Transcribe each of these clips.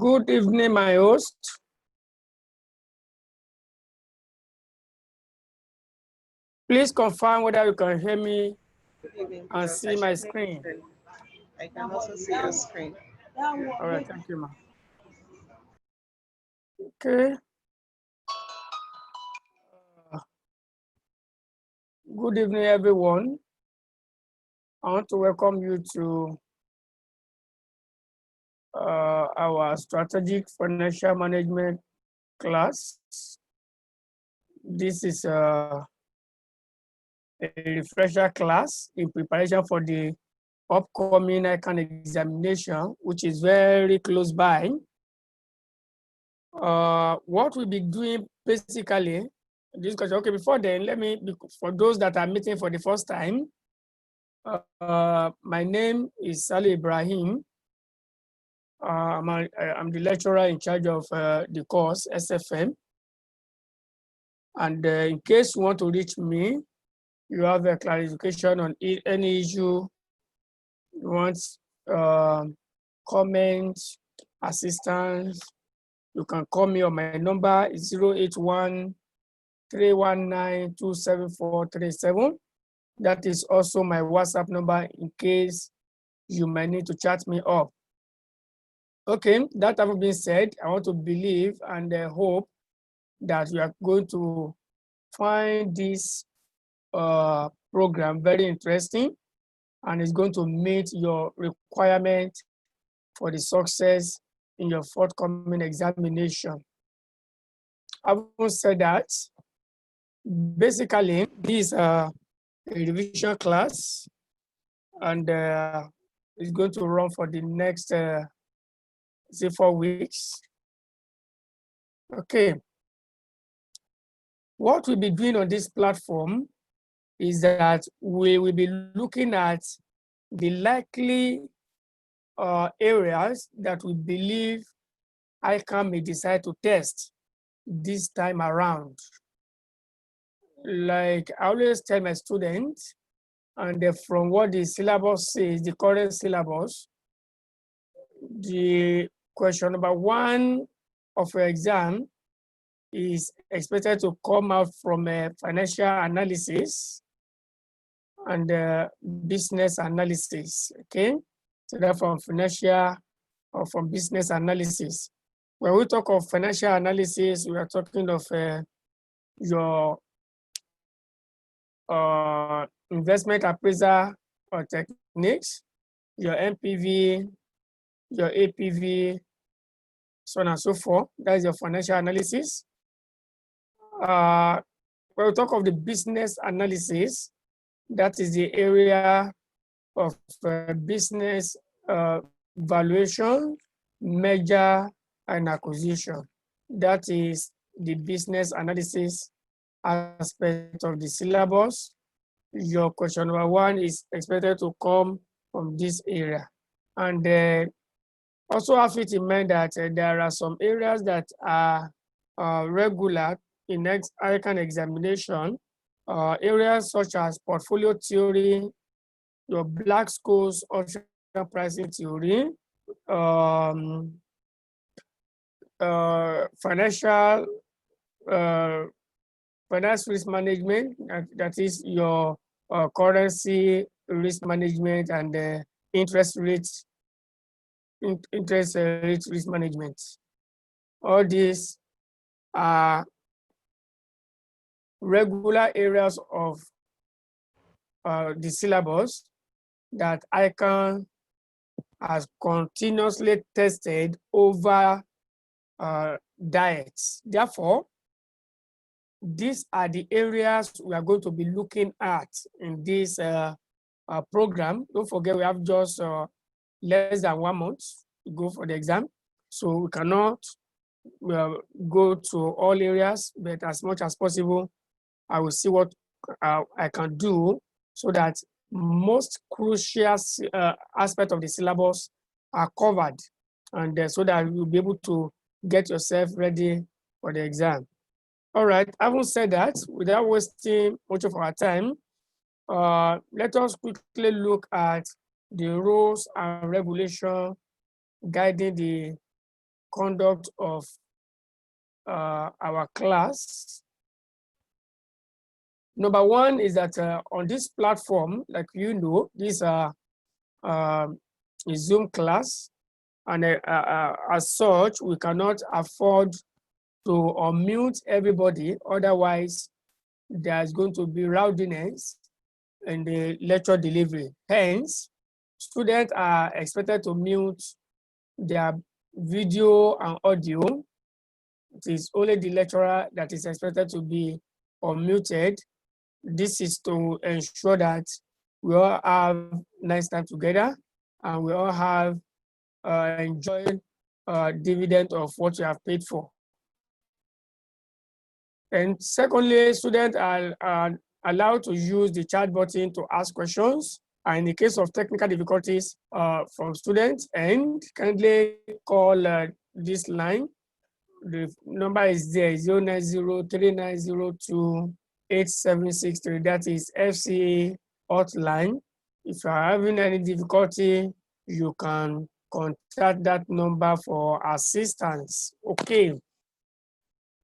Good evening, my host. Please confirm whether you can hear me and see my screen. I can also see your screen. All right, thank you, ma'am. Okay. Good evening, everyone. I want to welcome you to our strategic financial management class. This is a refresher class in preparation for the upcoming ICANN examination, which is very close by. What we'll be doing basically, this question, okay, before then, for those that are meeting for the first time, my name is Salih Ibrahim. I'm the lecturer in charge of the course, SFM. And in case you want to reach me, you have a clarification on any issue, you want comments, assistance, you can call me on my number, 081-319-27437. That is also my WhatsApp number in case you might need to chat me up. Okay, that having been said, I want to believe and hope that you are going to find this program very interesting and it's going to meet your requirement for the success in your forthcoming examination. Having said that, basically, this is a revision class and it's going to run for the next 4 weeks. Okay. What we'll be doing on this platform is that we will be looking at the likely areas that we believe ICANN may decide to test this time around. Like I always tell my students, and from what the syllabus says, the current syllabus, the question number 1 of your exam is expected to come out from a financial analysis and business analysis, okay? So that from financial or from business analysis. When we talk of financial analysis, we are talking of your investment appraiser or techniques, your NPV, your APV, so on and so forth. That is your financial analysis. When we talk of the business analysis, that is the area of business valuation, merger, and acquisition. That is the business analysis aspect of the syllabus. Your question number 1 is expected to come from this area. And also have it in mind that there are some areas that are regular in ICANN examination, areas such as portfolio theory, your Black-Scholes option pricing theory, financial finance risk management, that is your currency risk management and interest rate risk management. All these are regular areas of the syllabus that ICANN has continuously tested over diets. Therefore, these are the areas we are going to be looking at in this program. Don't forget, we have just less than 1 month to go for the exam. So we cannot go to all areas, but as much as possible, I will see what I can do so that most crucial aspects of the syllabus are covered, and so that you'll be able to get yourself ready for the exam. All right, having said that, without wasting much of our time, let us quickly look at the rules and regulations guiding the conduct of our class. Number one is that on this platform, like you know, this is Zoom class, and as such, we cannot afford to unmute everybody. Otherwise, there's going to be rowdiness in the lecture delivery. Hence, students are expected to mute their video and audio. It is only the lecturer that is expected to be unmuted. This is to ensure that we all have nice time together and we all have enjoyed dividend of what you have paid for. And secondly, students are allowed to use the chat button to ask questions. And in the case of technical difficulties from students, and kindly call this line. The number is there, 09039028763. That is FCA hotline. If you are having any difficulty, you can contact that number for assistance. Okay.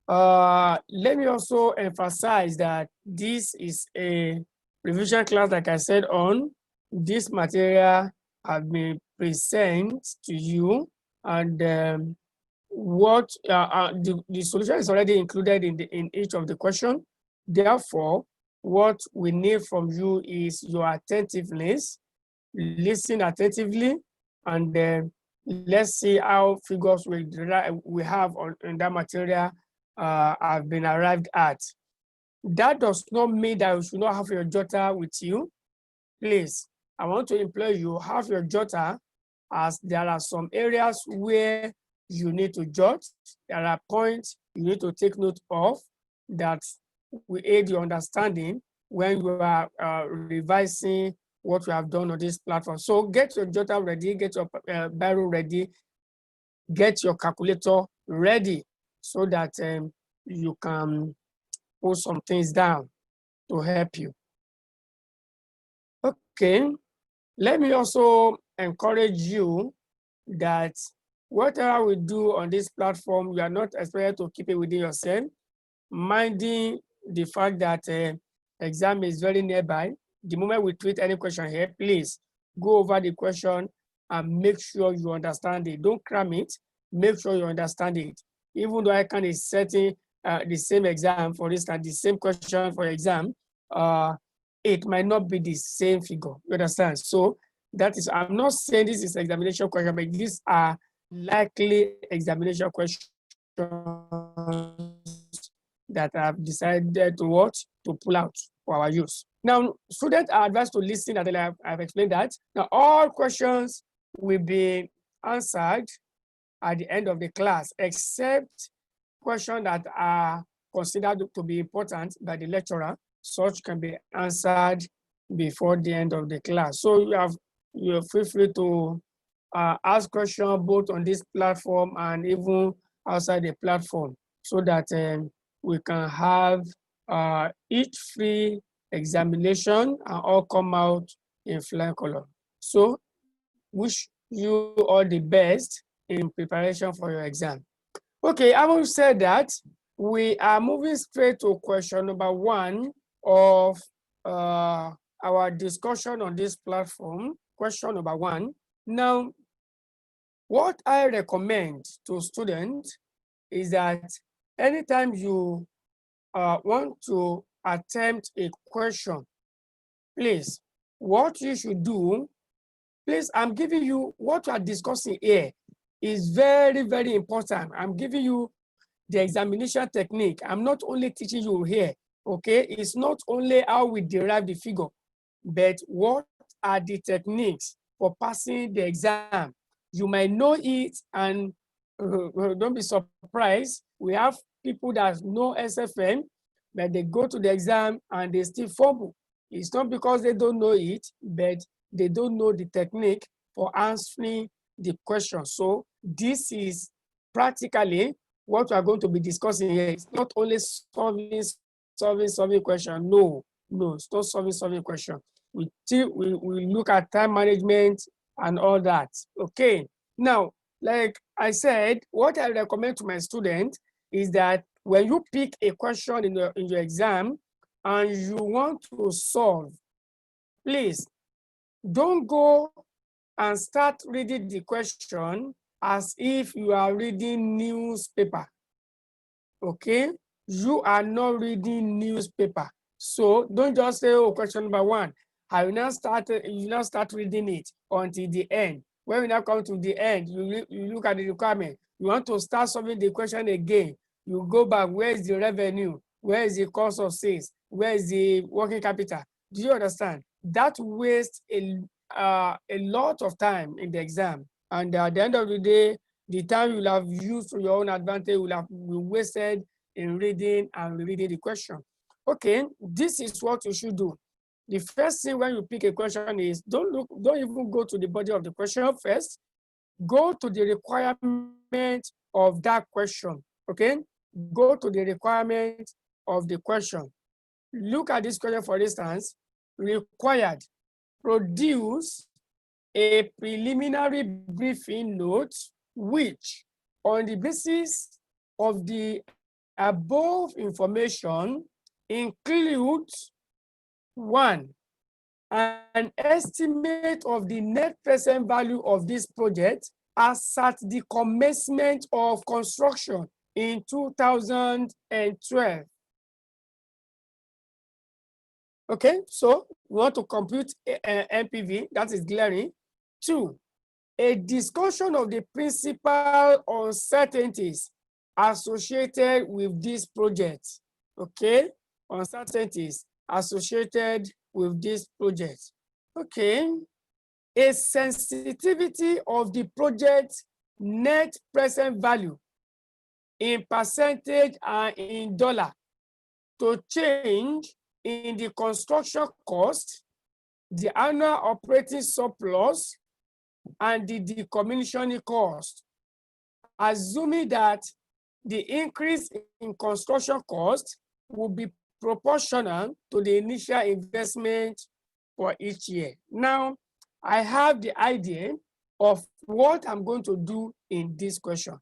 Let me also emphasize that this is a revision class, like I said on. This material has been presented to you, and what the solution is already included in each of the questions. Therefore, what we need from you is your attentiveness. Listen attentively, and then let's see how figures we have on that material have been arrived at. That does not mean that you should not have your jotter with you. Please, I want to implore you, have your jotter, as there are some areas where you need to jot. There are points you need to take note of that will aid your understanding when you are revising what you have done on this platform. So get your jotter ready, get your biro ready, get your calculator ready so that you can put some things down to help you. Okay, let me also encourage you that whatever we do on this platform, you are not expected to keep it within yourself, minding the fact that exam is very nearby. The moment we treat any question here, please go over the question and make sure you understand it. Don't cram it, make sure you understand it. Even though I can setting the same exam, for instance, the same question for exam, it might not be the same figure, you understand? So that is, I'm not saying this is examination question, but these are likely examination questions that I've decided to what? To pull out for our use. Now, students are advised to listen until I've explained that. Now, all questions will be answered at the end of the class, except questions that are considered to be important by the lecturer. Such can be answered before the end of the class. So you feel free to ask questions both on this platform and even outside the platform, so that we can have each free examination and all come out in flying color. So wish you all the best in preparation for your exam. Okay, having said that, we are moving straight to question number 1 of our discussion on this platform. Question number 1. Now, what I recommend to students is that anytime you want to attempt a question, please, what you should do, please, I'm giving you what we are discussing here is very, very important. I'm giving you the examination technique. I'm not only teaching you here, okay? It's not only how we derive the figure, but what are the techniques for passing the exam. You might know it, and don't be surprised. We have people that know SFM, but they go to the exam and they still fumble. It's not because they don't know it, but they don't know the technique for answering the question. So this is practically what we are going to be discussing here. It's not only solving question. No, it's not solving question. We look at time management and all that. Okay. Now, like I said, what I recommend to my students is that when you pick a question in your exam and you want to solve, please don't go and start reading the question as if you are reading newspaper. Okay, you are not reading newspaper. So don't just say, oh, question number one. I will now start, you now start reading it until the end. When we now come to the end, you look at the requirement. You want to start solving the question again. You go back, where is the revenue? Where is the cost of sales? Where is the working capital? Do you understand? That wastes a lot of time in the exam. And at the end of the day, the time you'll have used to your own advantage will have been wasted in reading and reading the question. Okay, this is what you should do. The first thing when you pick a question is don't even go to the body of the question first. Go to the requirement of that question. Okay, go to the requirement of the question. Look at this question, for instance, required, produce a preliminary briefing note which, on the basis of the above information, includes one, an estimate of the net present value of this project as at the commencement of construction in 2012. Okay, so we want to compute NPV, that is glaring. Two, a discussion of the principal uncertainties associated with this project. Okay, uncertainties associated with this project. Okay, a sensitivity of the project net present value in percentage and in dollar to change in the construction cost, the annual operating surplus, and the decommissioning cost, assuming that the increase in construction cost will be proportional to the initial investment for each year. Now, I have the idea of what I'm going to do in this question.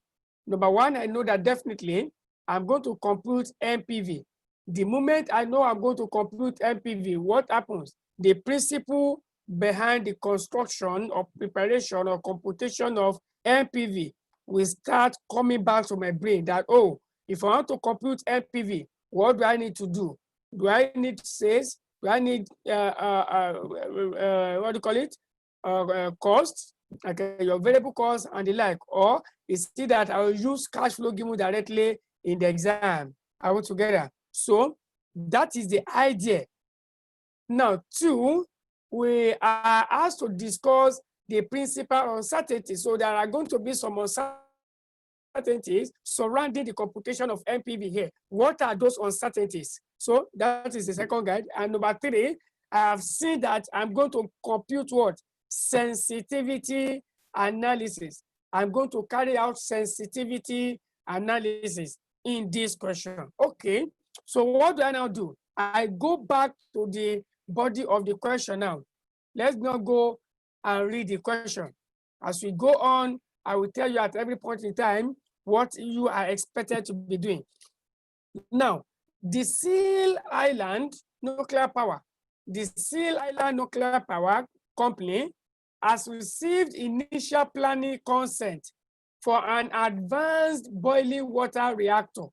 Number one, I know that definitely I'm going to compute NPV. The moment I know I'm going to compute NPV, what happens? The principle behind the construction or preparation or computation of NPV will start coming back to my brain that, oh, if I want to compute NPV, what do I need to do? Do I need sales? Do I need, what do you call it? Costs, like your variable costs and the like, or is it that I will use cash flow given directly in the exam? I will together. So that is the idea. Now, two, we are asked to discuss the principal uncertainties. So there are going to be some uncertainties surrounding the computation of NPV here. What are those uncertainties? So that is the second guide. And number three, I have seen that I'm going to compute what? Sensitivity analysis. I'm going to carry out sensitivity analysis in this question. Okay, so what do I now do? I go back to the body of the question now. Let's now go and read the question. As we go on, I will tell you at every point in time what you are expected to be doing. Now, the Seal Island Nuclear Power, the Seal Island Nuclear Power Company has received initial planning consent for an advanced boiling water reactor.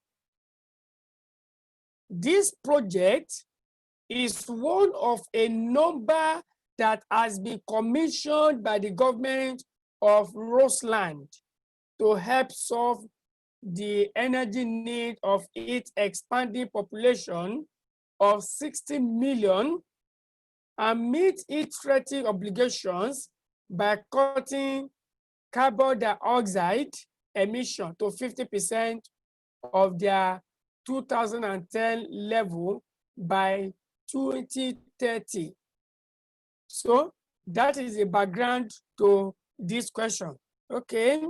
This project is one of a number that has been commissioned by the government of Rusland to help solve the energy need of its expanding population of 60 million and meet its threatening obligations by cutting carbon dioxide emission to 50% of their 2010 level by 2030. So that is the background to this question. Okay,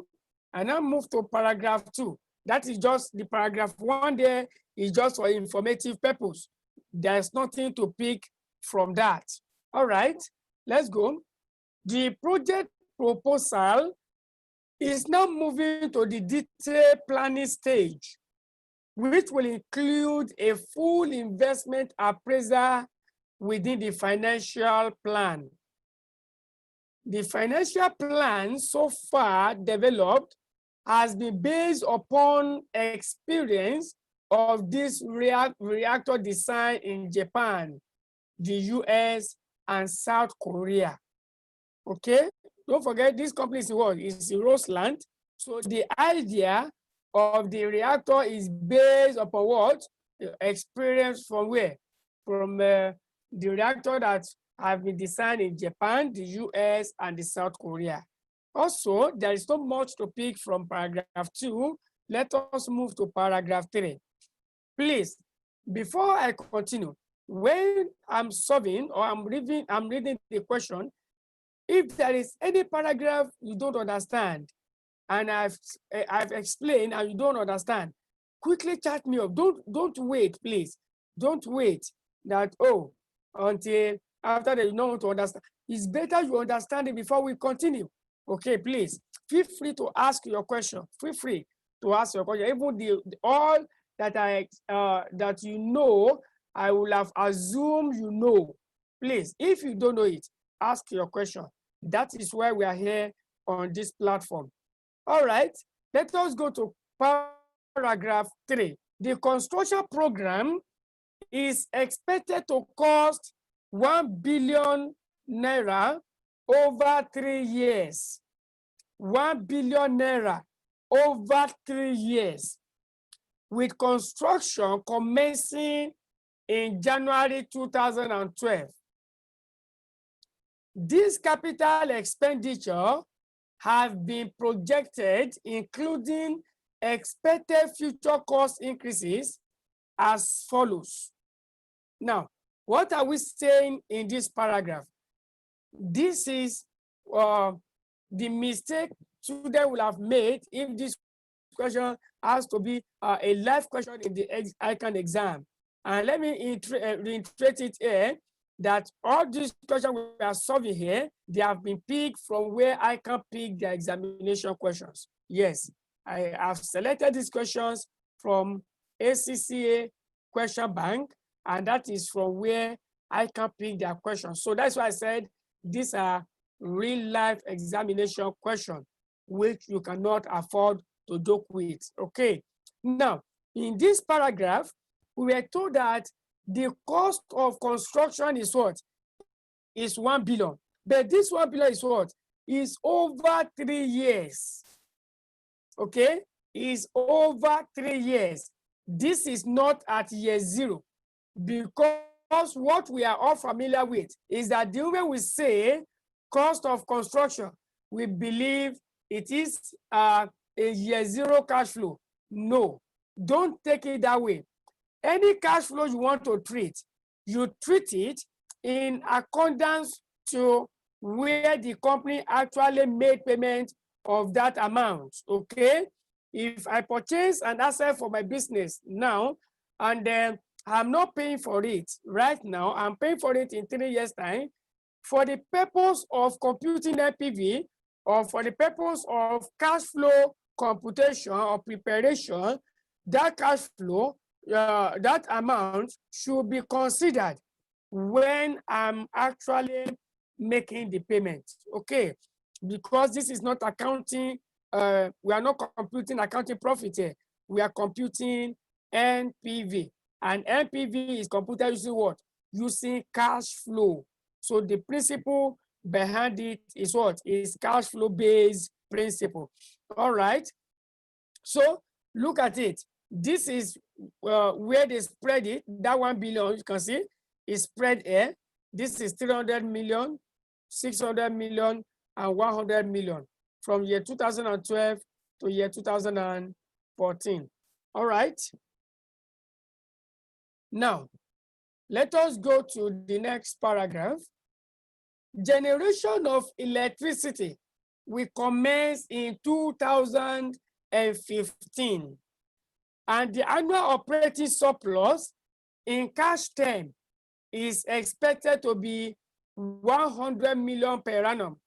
and now move to paragraph 2. That is just the paragraph 1 there is just for informative purpose. There's nothing to pick from that. All right, let's go. The project proposal is now moving to the detailed planning stage, which will include a full investment appraisal within the financial plan. The financial plan so far developed has been based upon experience of this reactor design in Japan, the US, and South Korea. Okay, don't forget this company is what? It's in Roseland. So the idea of the reactor is based upon what? Experience from where? From the reactor that have been designed in Japan, the US, and the South Korea. Also, there is so much to pick from paragraph 2. Let us move to paragraph 3. Please, before I continue, when I'm solving or I'm reading the question, if there is any paragraph you don't understand, and I've explained and you don't understand, quickly chat me up. Don't wait, please. Don't wait that, oh, until after that you know to understand. It's better you understand it before we continue. Okay, please feel free to ask your question. Feel free to ask your question. Even all that that you know, I will have assumed you know. Please, if you don't know it, ask your question. That is why we are here on this platform. All right, let us go to paragraph 3. The construction program is expected to cost 1 billion naira over 3 years. 1 billion naira over 3 years, with construction commencing in January 2012. This capital expenditure have been projected, including expected future cost increases, as follows. Now, what are we saying in this paragraph? This is the mistake students will have made if this question has to be a live question in the ICAN exam. And let me reiterate it here, that all these questions we are solving here, they have been picked from where I can pick the examination questions. Yes, I have selected these questions from ACCA question bank, and that is from where I can pick their questions. So that's why I said these are real life examination questions, which you cannot afford to joke with. Okay, now in this paragraph, we were told that the cost of construction is what? Is 1 billion. But this 1 billion is what? Is over 3 years. Okay? Is over 3 years. This is not at year 0, because what we are all familiar with is that the way we say cost of construction, we believe it is a year 0 cash flow. No, don't take it that way. Any cash flow you want to treat, you treat it in accordance to where the company actually made payment of that amount. Okay, if I purchase an asset for my business now, and then I'm not paying for it right now, I'm paying for it in 3 years' time, for the purpose of computing NPV, or for the purpose of cash flow computation or preparation, that cash flow, that amount should be considered when I'm actually making the payment. Okay, because this is not accounting, we are not computing accounting profit here. We are computing NPV, and NPV is computed using what? Using cash flow. So the principle behind it is what? Is cash flow based principle. All right, so look at it. This is where they spread it. That 1 billion, you can see, is spread here. This is 300 million, 600 million, and 100 million from year 2012 to year 2014. All right. Now, let us go to the next paragraph. Generation of electricity will commence in 2015. And the annual operating surplus in cash term is expected to be 100 million per annum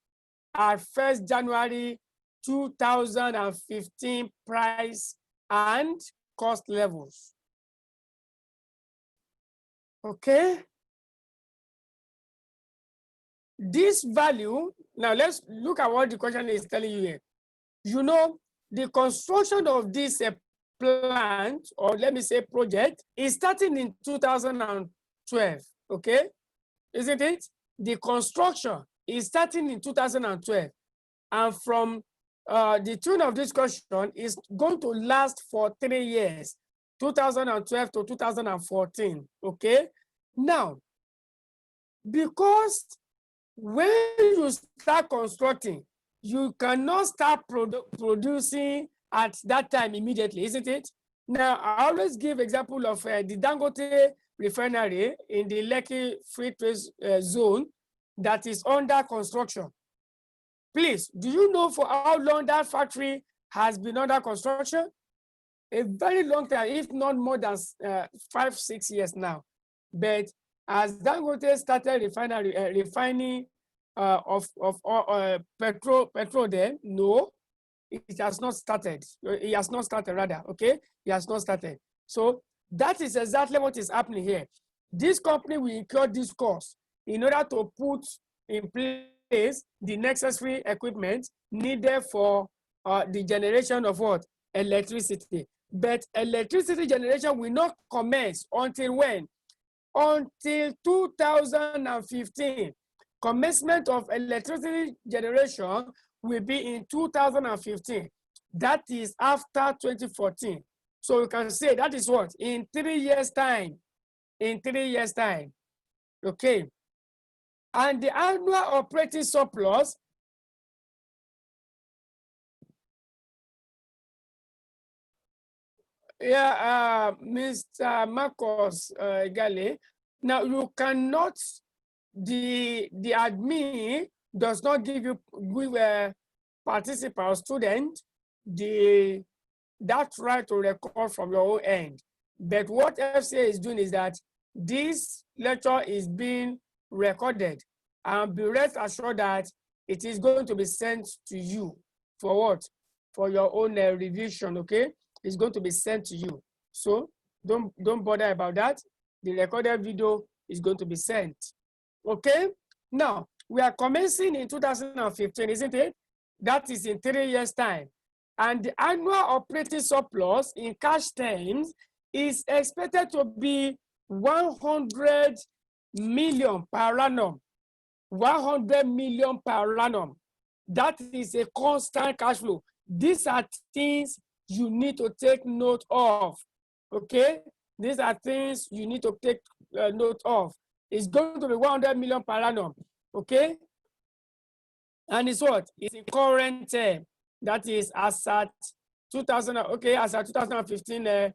at 1st January 2015 price and cost levels. Okay. This value, now let's look at what the question is telling you here. You know, the construction of this plant, or let me say project, is starting in 2012, okay? Isn't it? The construction is starting in 2012. And from the tune of this question is going to last for 3 years, 2012 to 2014, okay? Now, because when you start constructing, you cannot start producing at that time immediately, isn't it? Now, I always give example of the Dangote refinery in the Lekki Free Trade Zone that is under construction. Please, do you know for how long that factory has been under construction? A very long time, if not more than 5-6 years now. But as Dangote started refining of petrol there, no, it has not started. It has not started rather, okay? It has not started. So that is exactly what is happening here. This company will incur this cost in order to put in place the necessary equipment needed for the generation of what? Electricity. But electricity generation will not commence until when? Until 2015. Commencement of electricity generation will be in 2015. That is after 2014. So you can say that is what? In 3 years' time. In 3 years' time. Okay. And the annual operating surplus Mr. Marcus Gale. Now you cannot, the admin does not give a participant or student that right to record from your own end. But what FCA is doing is that this lecture is being recorded, and be rest assured that it is going to be sent to you for what? For your own revision, okay? It's going to be sent to you. So don't bother about that. The recorded video is going to be sent. Okay? Now, we are commencing in 2015, isn't it? That is in 3 years' time. And the annual operating surplus in cash terms is expected to be 100 million per annum. 100 million per annum. That is a constant cash flow. These are things you need to take note of. Okay? These are things you need to take note of. It's going to be 100 million per annum. Okay? And it's what? It's in current term. That is as at 2000, okay, as at 2015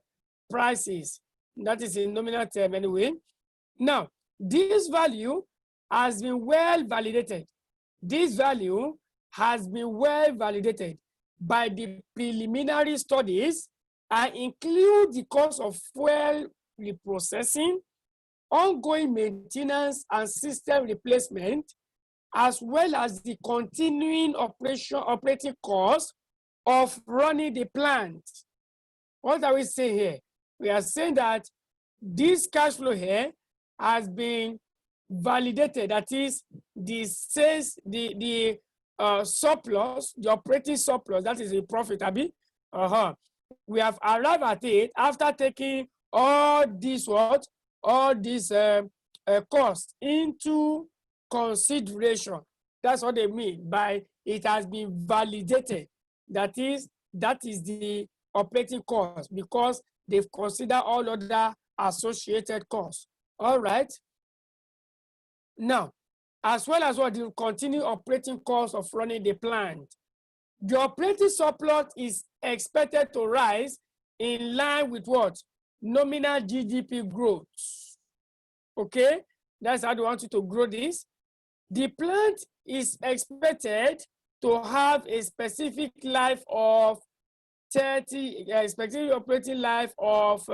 prices. That is in nominal term anyway. Now, this value has been well validated. This value has been well validated by the preliminary studies and include the cost of fuel reprocessing, ongoing maintenance and system replacement, as well as the continuing operating cost of running the plant. What are we saying here? We are saying that this cash flow here has been validated. That is, the sales, the surplus, the operating surplus, that is the profit, Abi. We have arrived at it after taking all these what? All these costs into consideration. That's what they mean by it has been validated. That is the operating cost, because they've considered all other associated costs. All right. Now, as well as what the continued operating cost of running the plant, the operating surplus is expected to rise in line with what? Nominal GDP growth. Okay, that's how they want you to grow this. The plant is expected to have a specific life of 30, specific operating life of,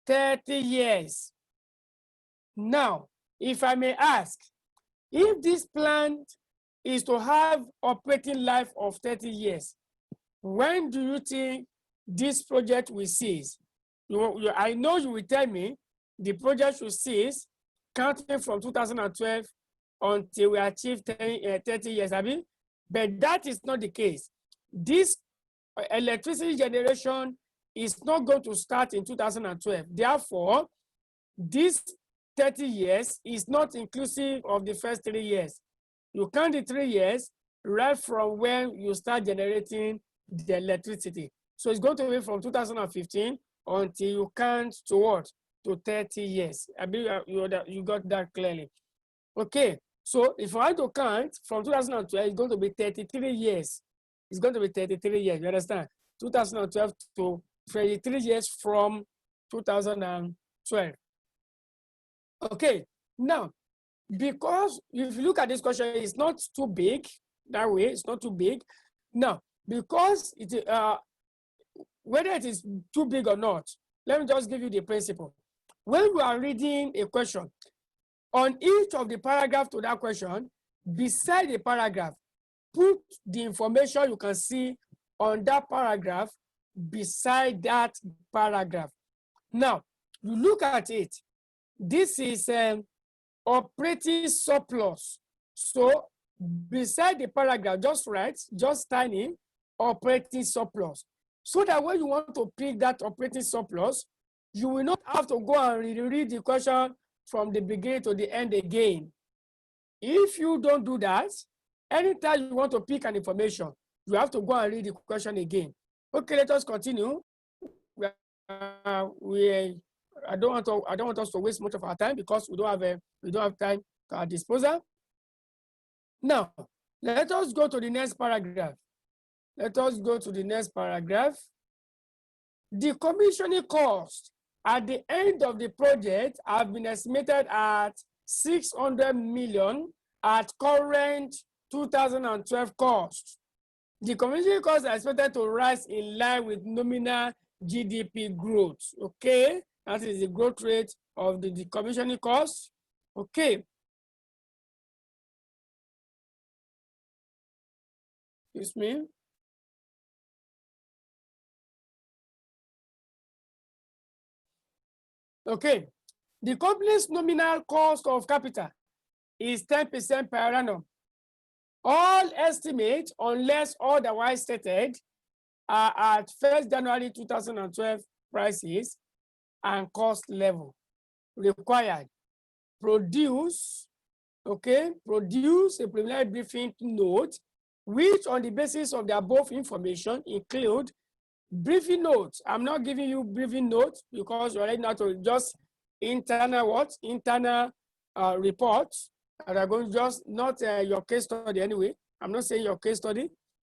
30 years. Now, if I may ask, if this plant is to have operating life of 30 years. When do you think this project will cease? I know you will tell me the project should cease counting from 2012 until we achieve 30 years, Abi? But that is not the case. This electricity generation is not going to start in 2012. Therefore, this 30 years is not inclusive of the first 3 years. You count the 3 years right from when you start generating the electricity. So it's going to be from 2015 until you count to what? To 30 years. I believe you got that clearly. Okay, so if I had to count from 2012, it's going to be 33 years. It's going to be 33 years, you understand? 2012 to 33 years from 2012. Okay, now, because if you look at this question, it's not too big that way, it's not too big. Now, because whether it is too big or not, let me just give you the principle. When you are reading a question, on each of the paragraph to that question, beside the paragraph, put the information you can see on that paragraph beside that paragraph. Now, you look at it. This is operating surplus. So beside the paragraph, just write, just tiny, operating surplus. So that when you want to pick that operating surplus, you will not have to go and read the question from the beginning to the end again. If you don't do that, anytime you want to pick an information, you have to go and read the question again. Okay, let us continue. I don't want us to waste much of our time because we don't have time at our disposal. Now, let us go to the next paragraph. Let us go to the next paragraph. The commissioning cost at the end of the project have been estimated at 600 million at current 2012 cost. The commissioning costs are expected to rise in line with nominal GDP growth. Okay, that is the growth rate of the decommissioning costs. Okay. Excuse me. Okay, the company's nominal cost of capital is 10% per annum. All estimates, unless otherwise stated, are at 1st January 2012 prices and cost level. Required. Produce a preliminary briefing note, which on the basis of the above information include briefing notes. I'm not giving you briefing notes because you're already not just internal reports that are going just not your case study anyway. I'm not saying your case study,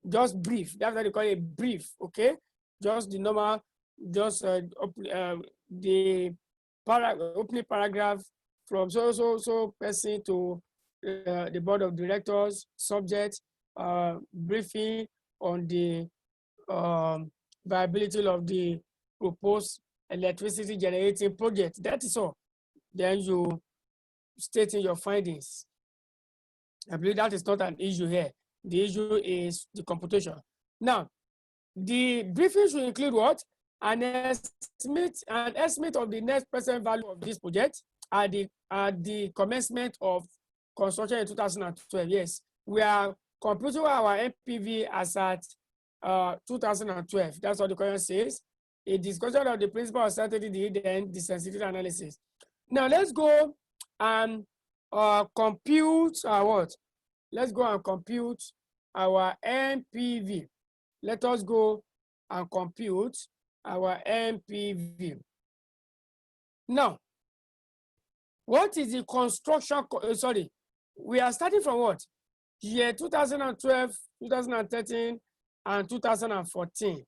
just brief. That's what they call a brief, okay? Just the normal, just the opening paragraph from so person to the board of directors, subject, briefing on the viability of the proposed electricity generating project. That is all. Then you state in your findings. I believe that is not an issue here. The issue is the computation. Now, the briefing should include what? An estimate of the net present value of this project at the commencement of construction in 2012. Yes, we are computing our NPV as at 2012. That's what the question says. A discussion of the principle of certainty, then the sensitivity analysis. Now let's go and compute our what? Let's go and compute our NPV. Let us go and compute our NPV. Now, what is the construction? Sorry, we are starting from what? Year 2012, 2013, and 2014.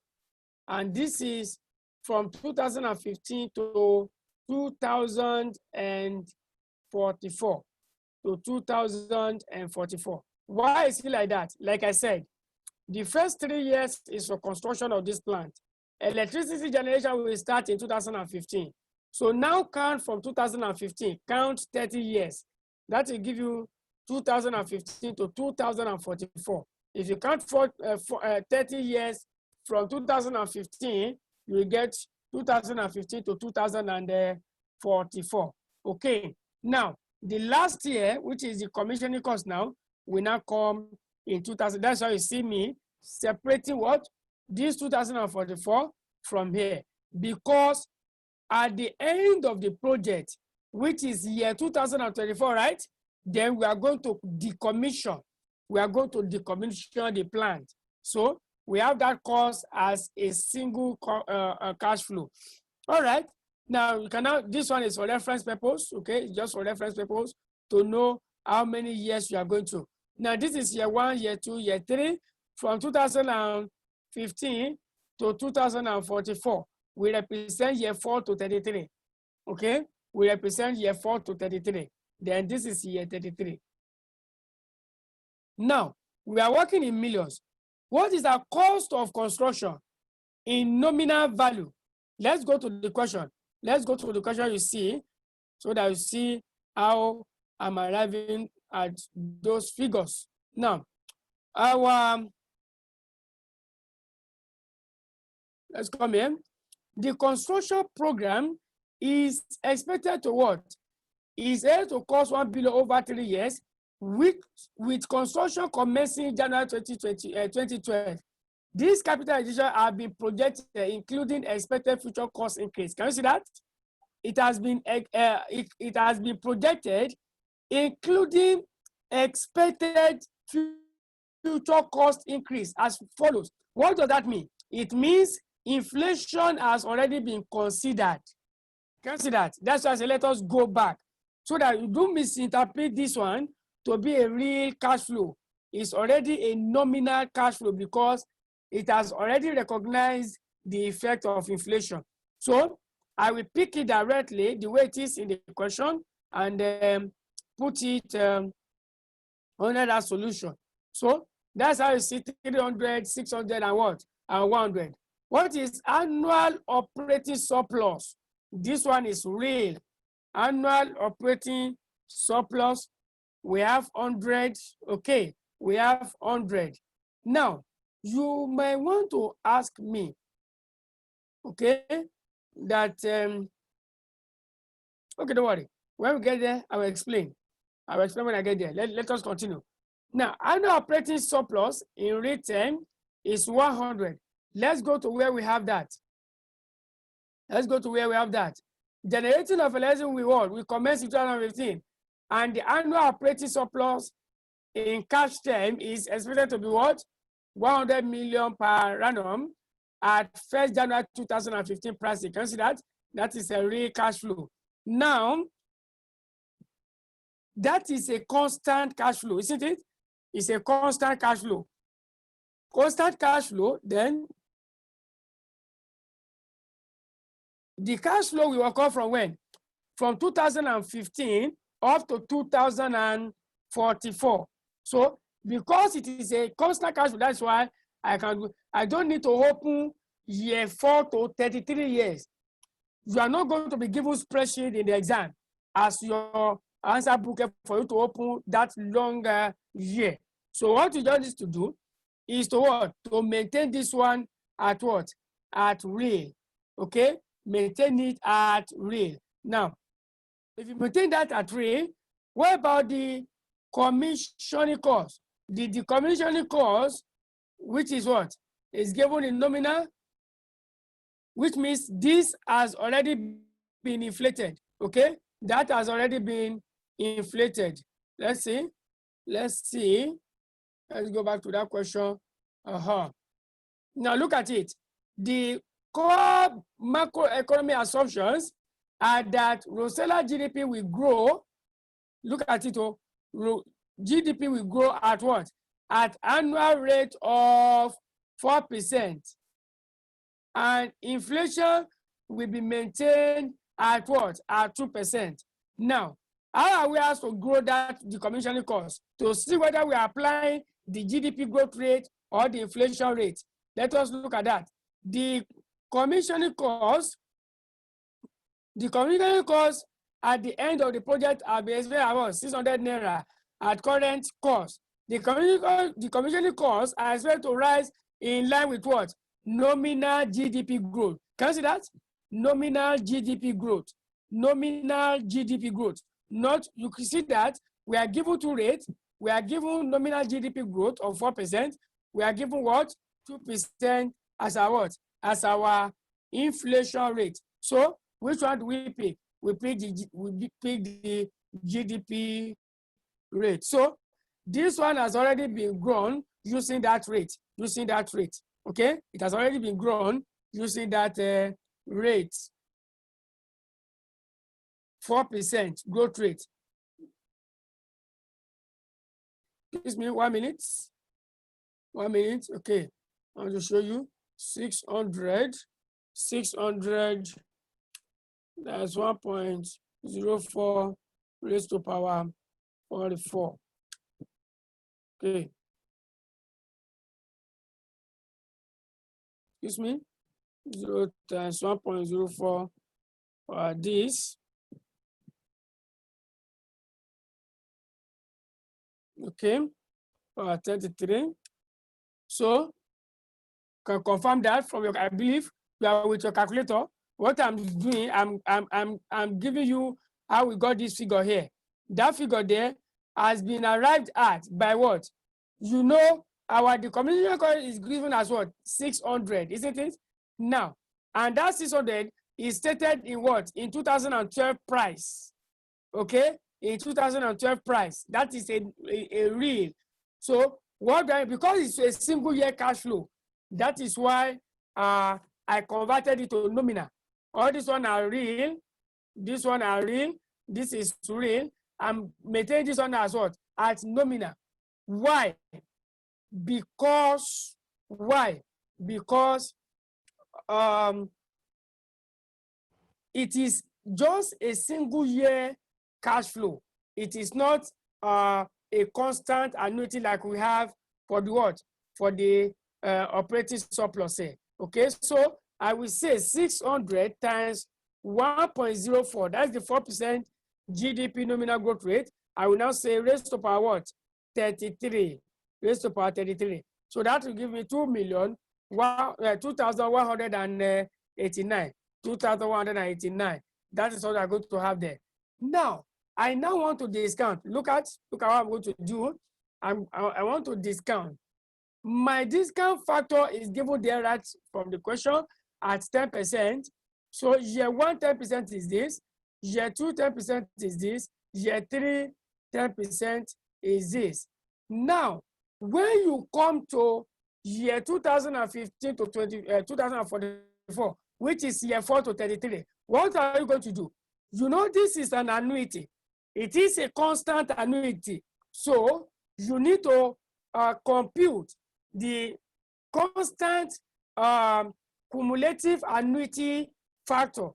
And this is from 2015 to 2044 to 2044. Why is it like that? Like I said, the first 3 years is for construction of this plant. Electricity generation will start in 2015. So now count from 2015, count 30 years. That will give you 2015 to 2044. If you count 30 years from 2015, you will get 2015 to 2044. Okay, now the last year, which is the commissioning cost now, will now come in 2000. That's why you see me separating what? This 2044 from here, because at the end of the project, which is year 2024, right? Then we are going to decommission. We are going to decommission the plant. So we have that cost as a single cash flow. All right. Now you can now, this one is for reference purpose, okay? Just for reference purpose to know how many years you are going to. Now this is year 1, year 2, year 3, from 2015 to 2044. We represent year 4 to 33, okay? We represent year 4 to 33. Then this is year 33. Now, we are working in millions. What is our cost of construction in nominal value? Let's go to the question. Let's go to the question you see, so that you see how I'm arriving at those figures. Now, let's come in. The construction program is expected to what? Is able to cost 1 billion over 3 years, with construction commencing January 2012. These capital additions have been projected, including expected future cost increase. Can you see that? It has been projected, including expected future cost increase as follows. What does that mean? It means inflation has already been considered. Can you see that? That's why I say let us go back, so that you don't misinterpret this one to be a real cash flow. It's already a nominal cash flow because it has already recognized the effect of inflation. So I will pick it directly the way it is in the question and put it under that solution. So that's how you see 300, 600, and what? And 100. What is annual operating surplus? This one is real. Annual operating surplus, we have 100. Okay, we have 100. Now, you may want to ask me, okay, that, okay, don't worry. When we get there, I will explain. I will explain when I get there. Let us continue. Now, annual operating surplus in real term is 100. Let's go to where we have that. Let's go to where we have that. Generating of electricity we commence in 2015, and the annual operating surplus in cash term is expected to be what? 100 million per annum at 1st January 2015 price. You can see that? That is a real cash flow. Now, that is a constant cash flow, isn't it? It's a constant cash flow. Constant cash flow, then the cash flow will occur from when? From 2015 up to 2044. So because it is a constant cash flow, that's why I don't need to open year 4 to 33 years. You are not going to be given spreadsheet in the exam as your answer book for you to open that longer year. So what you just need to do is to what? To maintain this one at what? At real. Okay? Maintain it at real. Now, if you maintain that at real, what about the commissioning cost? The decommissioning cost, which is what? Is given in nominal, which means this has already been inflated. Okay? That has already been inflated. Let's see. Let's go back to that question. Now look at it. The core macroeconomic assumptions are that Rosella GDP will grow. Look at it. GDP will grow at what? At annual rate of 4%. And inflation will be maintained at what? At 2%. Now, how are we asked to grow that decommissioning cost? To see whether we are applying the GDP growth rate or the inflation rate. Let us look at that. The commissioning cost at the end of the project are basically about 600 naira at current cost. The commissioning costs are expected to rise in line with what? Nominal GDP growth. Can you see that? Nominal GDP growth. Nominal GDP growth. Not, you can see that we are given two rates. We are given nominal GDP growth of 4%. We are given what? 2% as our what? As our inflation rate. So which one do we pick? We pick the GDP rate. So this one has already been grown using that rate. Okay, it has already been grown using that rate. 4% growth rate. Excuse me, 1 minute. 1 minute. Okay, I'm going to show you 600. That's 1.04 raised to power 44. Okay. Excuse me. 0 times 1.04 this. Okay. 33. So can confirm that from your, I believe you are with your calculator. What I'm doing, I'm giving you how we got this figure here. That figure there has been arrived at by what? You know, the commission cost is given as what? 600, isn't it? Now, and that 600 is stated in what? In 2012 price. Okay, in 2012 price. That is a real. So what? Because it's a single year cash flow, that is why I converted it to nominal. All this one are real. This one are real. This is real. I'm maintaining this one as what? As nominal. Why? Because it is just a single year cash flow. It is not a constant annuity like we have for the what? For the operating surplus here. Okay, so I will say 600 times 1.04. That's the 4% GDP nominal growth rate. I will now say raised to power what? 33. Raised to power 33. So that will give me 2,189. 2,189. That is what I'm going to have there. Now, I now want to discount. Look at what I'm going to do. I want to discount. My discount factor is given there right from the question at 10%. So year 1, 10% is this. Year 2, 10% is this. Year 3, 10% is this. Now, when you come to year 2015 to 2044, which is year 4 to 33, what are you going to do? You know, this is an annuity. It is a constant annuity. So you need to compute the constant cumulative annuity factor.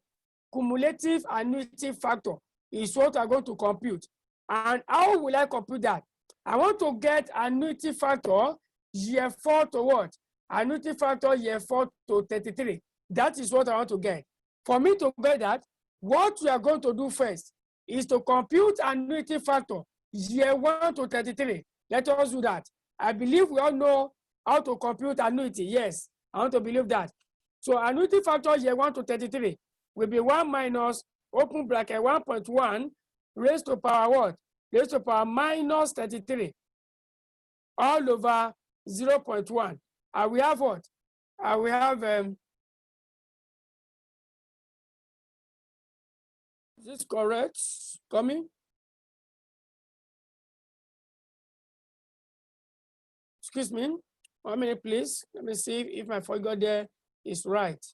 Cumulative annuity factor is what I'm going to compute. And how will I compute that? I want to get annuity factor year 4 to what? Annuity factor year 4 to 33. That is what I want to get. For me to get that, what we are going to do first is to compute annuity factor year 1 to 33. Let us do that. I believe we all know how to compute annuity. Yes, I want to believe that. So annuity factor year 1 to 33 will be 1 minus open bracket 1.1 raised to power what? Raised to power minus 33 all over 0.1. And we have what? And we have is this correct? Coming? Excuse me. 1 minute, please. Let me see if my figure there is right.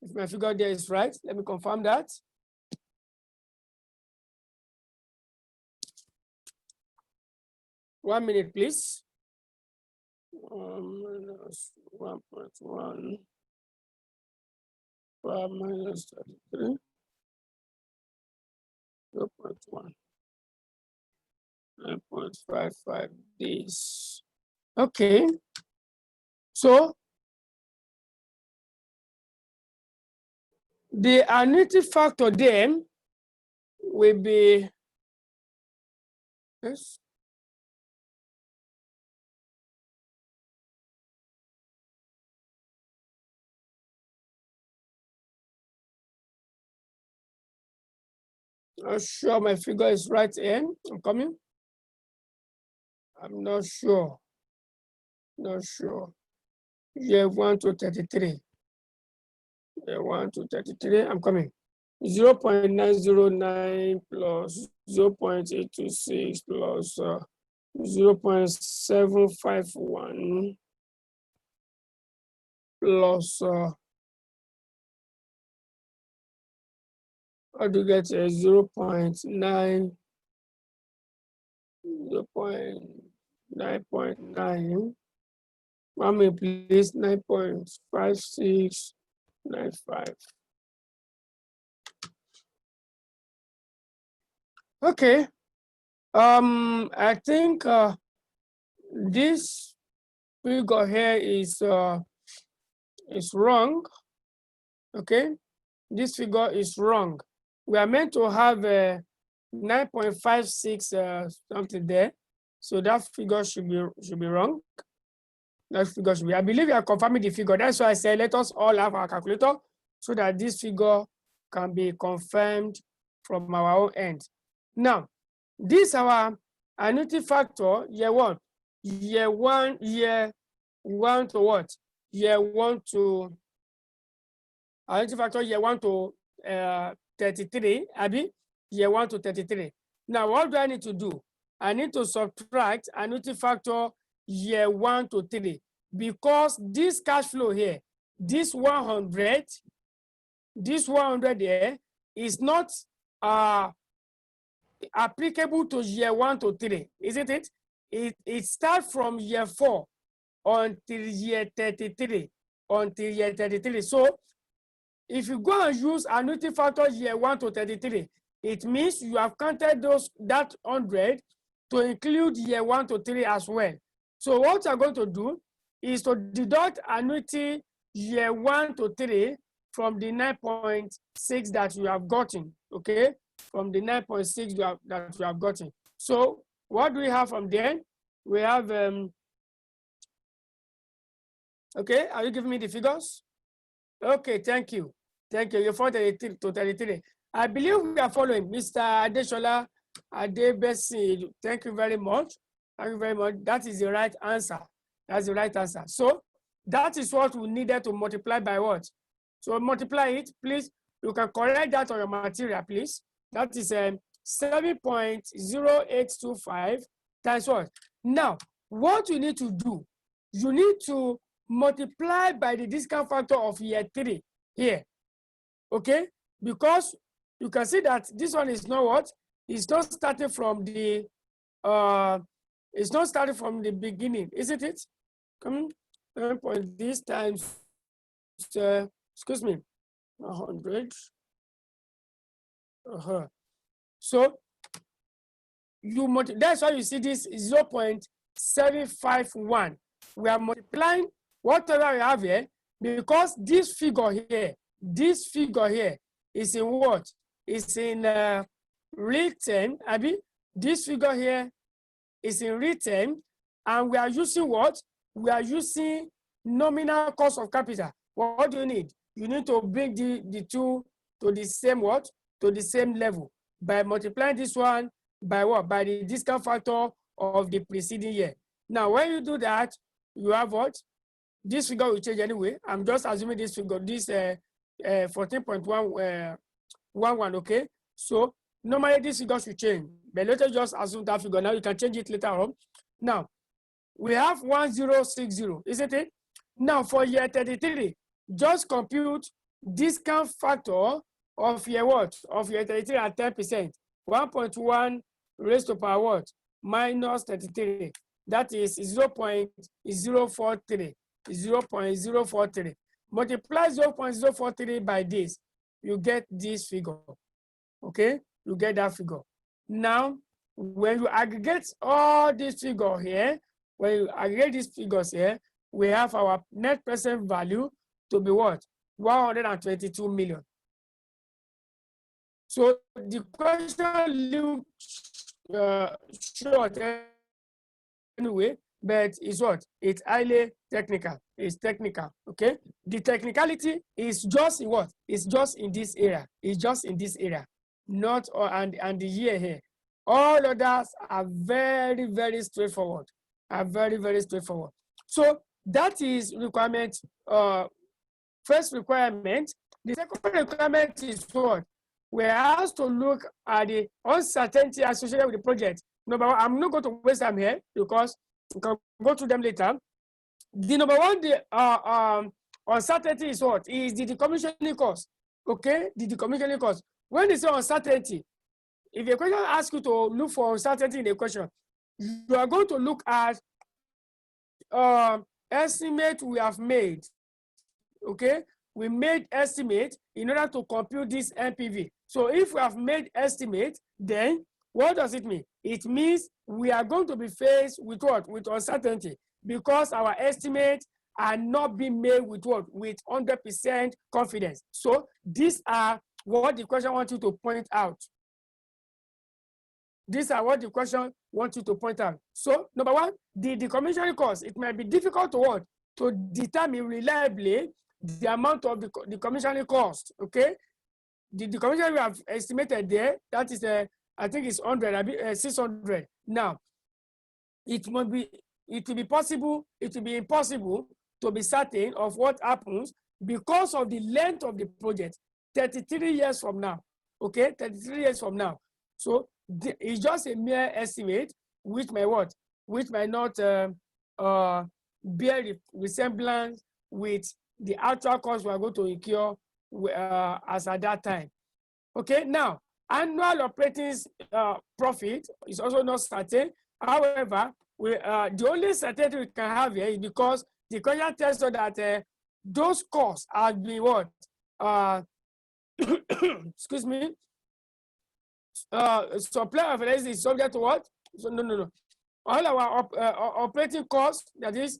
If my figure there is right, let me confirm that. One minute, please. Minus 1.1 minus 33. 0.1. 9.55 days. Okay. So the annuity factor then will be, yes, Not sure my figure is right here. I'm coming. I'm not sure. Not sure. Year 1 to 33. Year 1 to 33. I'm coming. 0.909 plus 0.826 plus 0.751 plus how do you get 0.9 0.9.9 Mommy, please 9.5695. Okay. I think this figure here is wrong. Okay, this figure is wrong. We are meant to have a 9.56 something there, so that figure should be wrong. That figure should be. I believe you are confirming the figure. That's why I said let us all have our calculator so that this figure can be confirmed from our own end. Now, this our annuity factor year one. Year one to what? Year 1 to annuity factor year 1 to 33, Abby, year 1 to 33. Now, what do I need to do? I need to subtract annuity factor year 1 to 3 because this cash flow here, this 100 here is not applicable to year 1 to 3, isn't it? It starts from year 4 until year 33. So if you go and use annuity factor year 1 to 33, it means you have counted that 100 to include year 1 to 3 as well. So what you're going to do is to deduct annuity year 1 to 3 from the 9.6 that you have gotten, okay? From the 9.6 that you have gotten. So what do we have from there? We have, okay, are you giving me the figures? Okay, thank you. Thank you. You're 433 to 33. I believe we are following. Mr. Adeshola Adebesi, thank you very much. Thank you very much. That is the right answer. That's the right answer. So that is what we needed to multiply by what? So multiply it, please. You can correct that on your material, please. That is 7.0825 times what? Now, what you need to do, you need to multiply by the discount factor of year 3 here, okay? Because you can see that this one is not what? It's not starting from the it's not starting from the beginning, isn't it? Come on, this times excuse me, 100. So you that's why you see this 0.751. We are multiplying whatever we have here because this figure here is in what? It's in real term. Abi, this figure here is in real term, and we are using what? We are using nominal cost of capital. What do you need? You need to bring the two to the same what? To the same level by multiplying this one by what? By the discount factor of the preceding year. Now, when you do that, you have what? This figure will change anyway. I'm just assuming this figure, this 14.111, okay? So normally this figure should change, but let us just assume that figure. Now you can change it later on. Now, we have 1060, isn't it? Now for year 33, just compute discount factor of year what? Of year 33 at 10%. 1.1 raised to power what? Minus 33. That is 0.043. 0.043. Multiply 0.043 by this, you get this figure. Okay, you get that figure. Now, when you aggregate all these figures here, when you aggregate these figures here, we have our net present value to be what? 122 million. So the question looks short anyway, but it's what? It's highly technical. It's technical, okay? The technicality is just in what? It's just in this area. It's just in this area. not and the year here. All others are very, very straightforward. Are very, very straightforward. So that is requirement. First requirement. The second requirement is what? We're asked to look at the uncertainty associated with the project. Number one, I'm not going to waste time here because we can go to them later. The number one, the uncertainty is what? Is the decommissioning cost. Okay, the decommissioning cost. When they say uncertainty, if a question asks you to look for uncertainty in the question, you are going to look at estimate we have made. Okay, we made estimate in order to compute this NPV. So if we have made estimate, then what does it mean? It means we are going to be faced with what? With uncertainty, because our estimates are not being made with what? With 100% confidence. So these are what the question wants you to point out. These are what the question wants you to point out. So number one, the decommissioning cost. It might be difficult to what? To determine reliably the amount of the decommissioning cost. Okay, the decommissioning we have estimated there, that is I think it's 600. Now, it will be possible, it will be impossible to be certain of what happens because of the length of the project, 33 years from now. Okay, 33 years from now. So it's just a mere estimate, which may what? Which might not bear resemblance with the actual cost we are going to incur as at that time. Okay, now annual operating profit is also not certain. However, the only certainty we can have here is because the question tells us that those costs have been what? Excuse me. Supply of electricity is subject to what? So no. All our operating costs, that is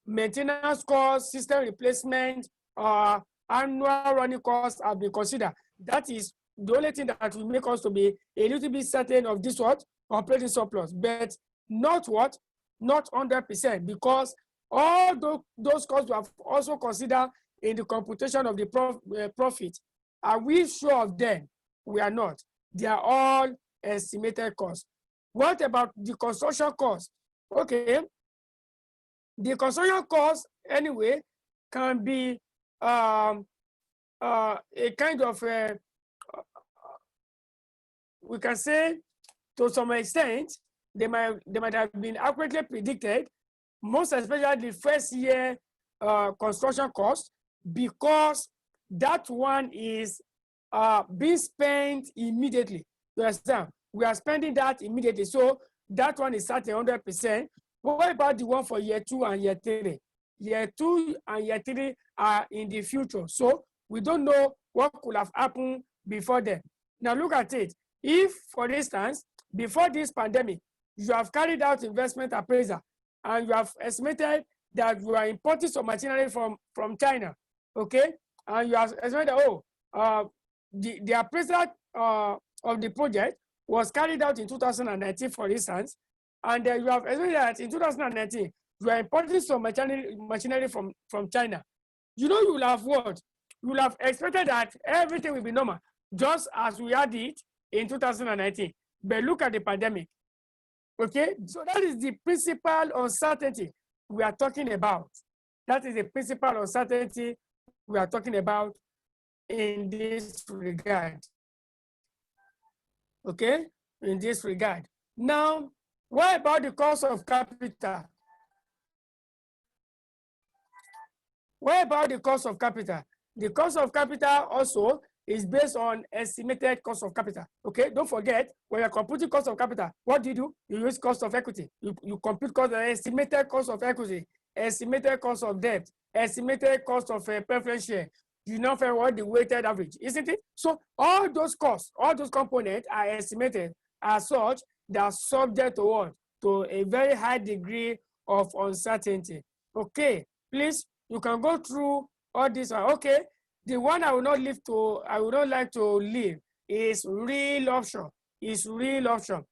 maintenance costs, system replacement, annual running costs have been considered. That is the only thing that will make us to be a little bit certain of this what? Operating surplus, but not what? Not 100%, because all those costs we have also considered in the computation of the profit. Are we sure of them? We are not. They are all estimated costs. What about the construction cost? Okay, the construction cost anyway can be a kind of we can say to some extent they might have been accurately predicted, most especially the first year construction cost, because that one is being spent immediately. You understand? We are spending that immediately, so that one is at 100%. What about the one for year 2 and year 3? Year 2 and year 3 are in the future, so we don't know what could have happened before then. Now look at it. If, for instance, before this pandemic, you have carried out investment appraisal and you have estimated that you are importing some machinery from China, okay, and you have estimated the appraisal of the project was carried out in 2019, for instance, and you have estimated that in 2019 you are importing some machinery from China. You know, you will have what? You will have expected that everything will be normal, just as we had it in 2019. But look at the pandemic. Okay, so that is the principal uncertainty we are talking about. That is the principal uncertainty we are talking about in this regard. Okay, in this regard. Now, what about the cost of capital? What about the cost of capital? The cost of capital also is based on estimated cost of capital. Okay, don't forget, when you're computing cost of capital, what do? You use cost of equity. You compute estimated cost of equity, estimated cost of debt, estimated cost of preference share. You know what the weighted average, isn't it? So all those costs, all those components are estimated as such. They are subject to what? To a very high degree of uncertainty. Okay, please, you can go through all this. Okay, the one I would not like to leave is real option. Is real option.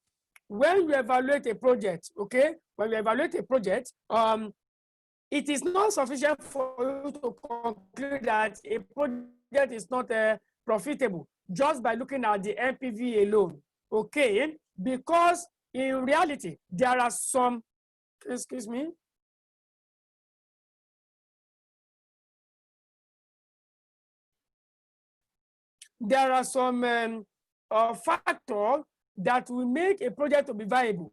When you evaluate a project, okay, when you evaluate a project, it is not sufficient for you to conclude that a project is not profitable just by looking at the NPV alone, okay? Because in reality, there are some, excuse me, there are some factors that will make a project to be viable,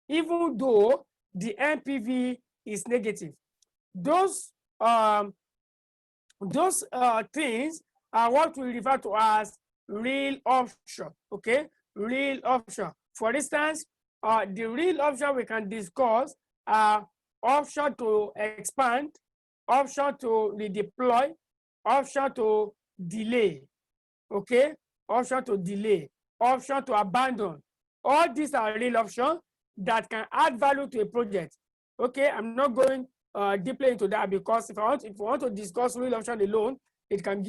even though the NPV is negative. Those things are what we refer to as real option, okay? Real option. For instance, the real option we can discuss are option to expand, option to redeploy, option to delay, okay? Option to delay, option to abandon. All these are real options that can add value to a project. Okay, I'm not going deeply into that because if we want to discuss real option alone, it can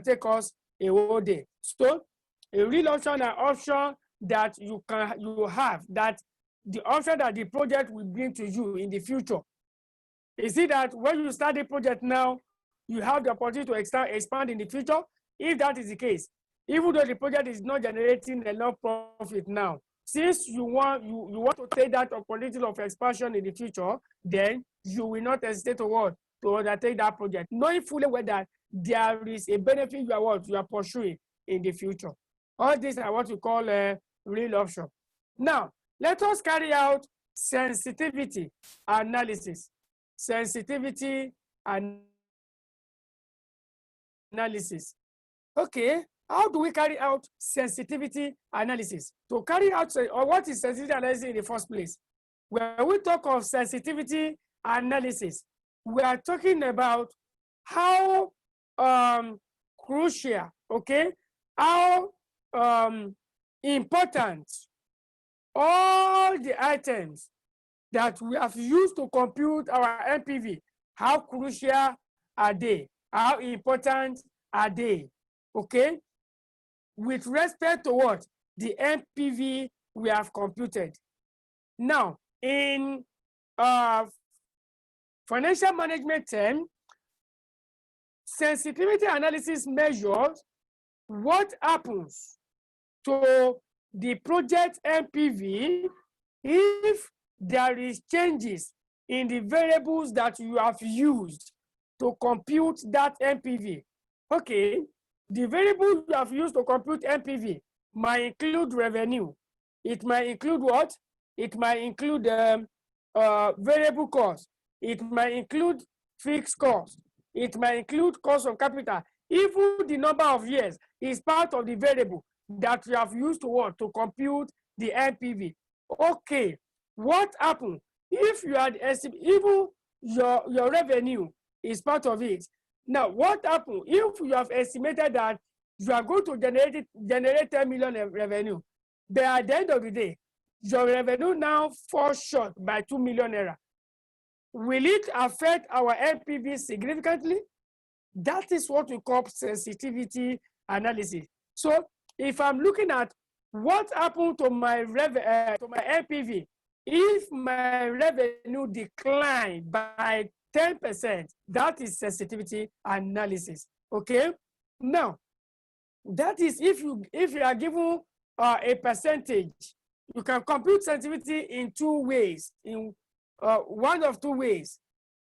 take us a whole day. So a real option is an option that you have, that the option that the project will bring to you in the future. You see that when you start the project now, you have the opportunity to expand in the future. If that is the case, even though the project is not generating enough profit now, since you want to take that opportunity of expansion in the future, then you will not hesitate to undertake that project, knowing fully well that there is a benefit you are pursuing in the future. All these are what we call a real option. Now, let us carry out sensitivity analysis. Sensitivity analysis. Okay, how do we carry out sensitivity analysis? To carry out, or what is sensitivity analysis in the first place? When we talk of sensitivity analysis, we are talking about how crucial, okay, how important all the items that we have used to compute our NPV, how crucial are they? How important are they? Okay, with respect to what? The NPV we have computed. Now, in financial management term, sensitivity analysis measures what happens to the project NPV if there is changes in the variables that you have used to compute that NPV. Okay, the variable you have used to compute NPV might include revenue. It might include what? It might include variable cost. It might include fixed cost. It might include cost of capital. Even the number of years is part of the variable that you have used to compute the NPV. Okay, what happened if you had even your revenue is part of it? Now, what happened if you have estimated that you are going to generate 10 million revenue, but at the end of the day, your revenue now falls short by 2 million naira? Will it affect our NPV significantly? That is what we call sensitivity analysis. So if I'm looking at what happened to my NPV if my revenue declined by 10%, that is sensitivity analysis. Okay, now that is if you are given a percentage, you can compute sensitivity in two ways. In one of two ways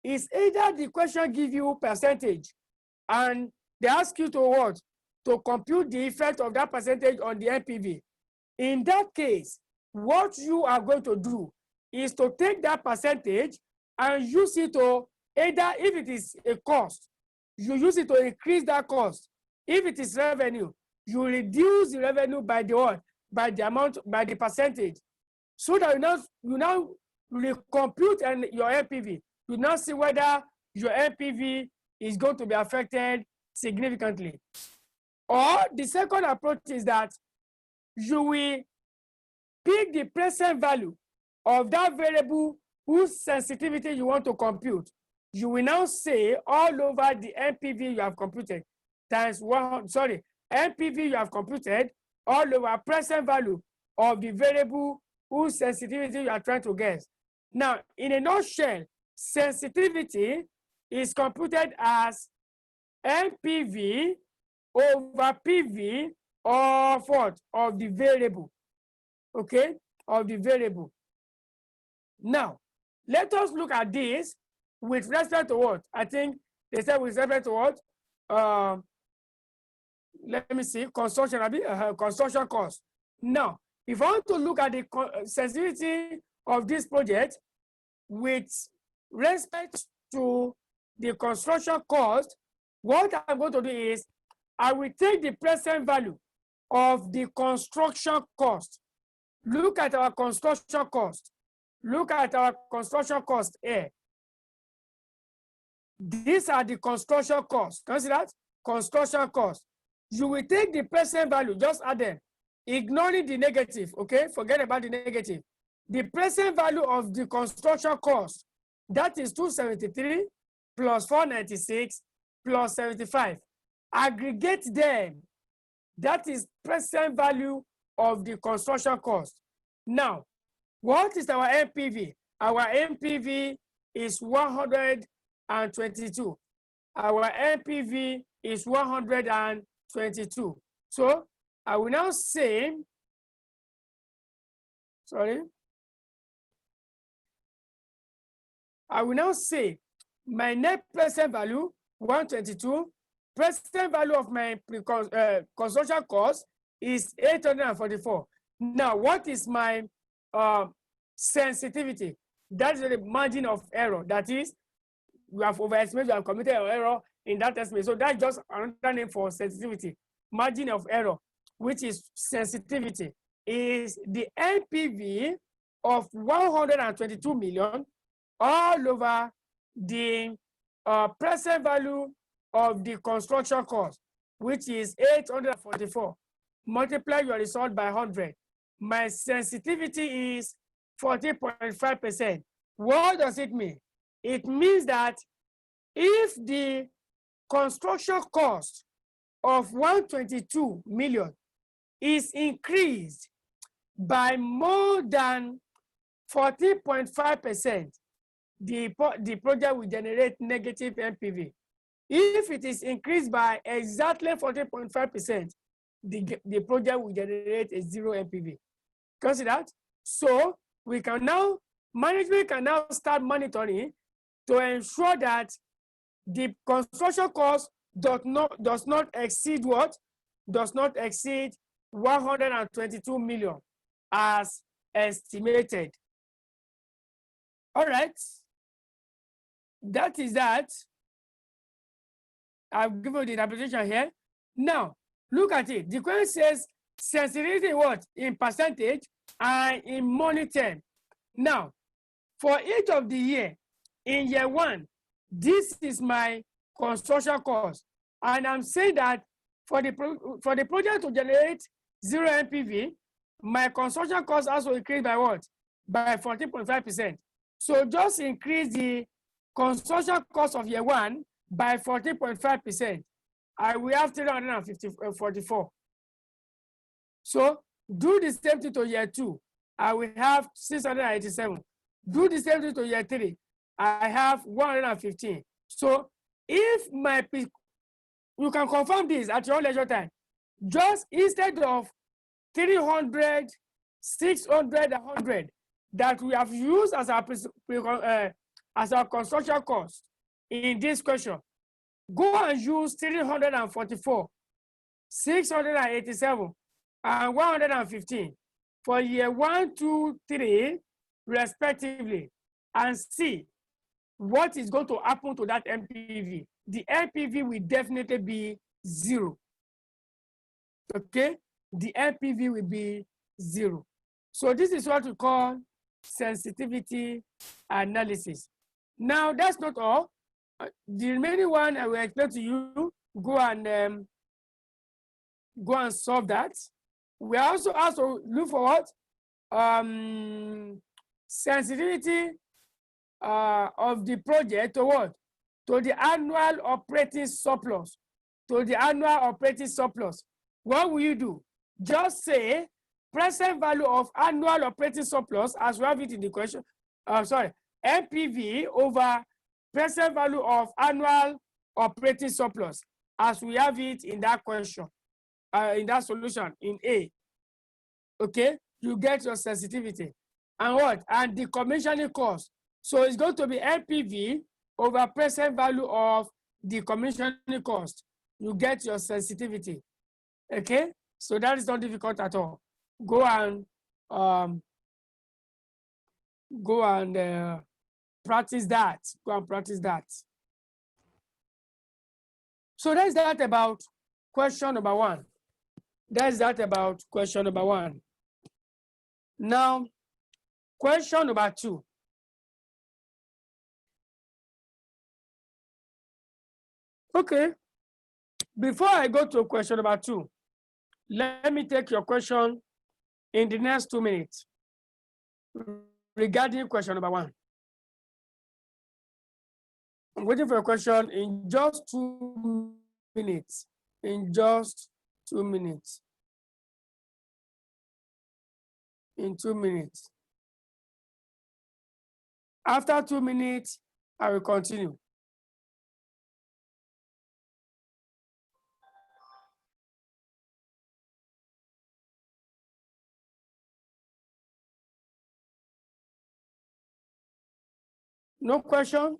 is either the question give you percentage and they ask you to compute the effect of that percentage on the NPV. In that case, what you are going to do is to take that percentage and use it to either, if it is a cost, you use it to increase that cost. If it is revenue, you reduce the revenue by the what? By the amount, by the percentage. So that you now recompute and your NPV. You now see whether your NPV is going to be affected significantly. Or the second approach is that you will pick the present value of that variable whose sensitivity you want to compute. You will now say all over the NPV you have computed times NPV you have computed all over present value of the variable whose sensitivity you are trying to guess. Now, in a nutshell, sensitivity is computed as NPV over PV of what? Of the variable. Okay, of the variable. Now, let us look at this with respect to what? I think they said with respect to what? Let me see, construction cost. Now, if I want to look at the sensitivity of this project with respect to the construction cost, what I'm going to do is I will take the present value of the construction cost. Look at our construction cost. Look at our construction cost here. These are the construction costs. Can you see that? Construction cost. You will take the present value, just add them, ignoring the negative, okay? Forget about the negative. The present value of the construction cost, that is 273 plus 496 plus 75. Aggregate them. That is present value of the construction cost. Now, what is our NPV? Our NPV is 122. Our NPV is 122. So I will now say, I will now say my net present value, 122, present value of my construction cost is 844. Now, what is my sensitivity? That is the margin of error. That is, we have overestimated, we have committed an error in that estimate. So that's just another name for sensitivity. Margin of error, which is sensitivity, is the NPV of 122 million all over the present value of the construction cost, which is 844. Multiply your result by 100. My sensitivity is 40.5%. What does it mean? It means that if the construction cost of 122 million is increased by more than 40.5%, the project will generate negative NPV. If it is increased by exactly 40.5%, the project will generate a zero NPV. Consider that? So we can now, management can now start monitoring to ensure that the construction cost does not exceed what? Does not exceed 122 million as estimated. All right. That is that. I've given you the interpretation here. Now, look at it. The question says sensitivity what? In percentage and in money term. Now, for each of the year, in year one, this is my construction cost. And I'm saying that for the project to generate zero NPV, my construction cost also increased by what? By 14.5%. So just increase the construction cost of year one by 14.5%. I will have 344. So do the same thing to year two. I will have 687. Do the same thing to year three. I have 115. So if my, you can confirm this at your leisure time. Just instead of 300, 600, 100 that we have used as our construction cost in this question, go and use 344, 687, and 115 for year 1, 2, 3, respectively, and see what is going to happen to that NPV. The NPV will definitely be zero. Okay? The NPV will be zero. So this is what we call sensitivity analysis. Now, that's not all. The remaining one I will explain to you. Go and solve that. We also look for what? Sensitivity of the project to what? To the annual operating surplus. To the annual operating surplus. What will you do? Just say present value of annual operating surplus, as we have it in the question. NPV over present value of annual operating surplus. as we have it in that question, in that solution in A. Okay, you get your sensitivity. And what? And the commissioning cost. So it's going to be NPV over present value of the commissioning cost. You get your sensitivity. Okay, so that is not difficult at all. Go and practice that. Go and practice that. So that's that about question number one. That's that about question number one. Now, question number two. Okay, before I go to question number two, let me take your question in the next 2 minutes regarding question number one. I'm waiting for a question in just 2 minutes. In just 2 minutes. In 2 minutes. After 2 minutes, I will continue. No question?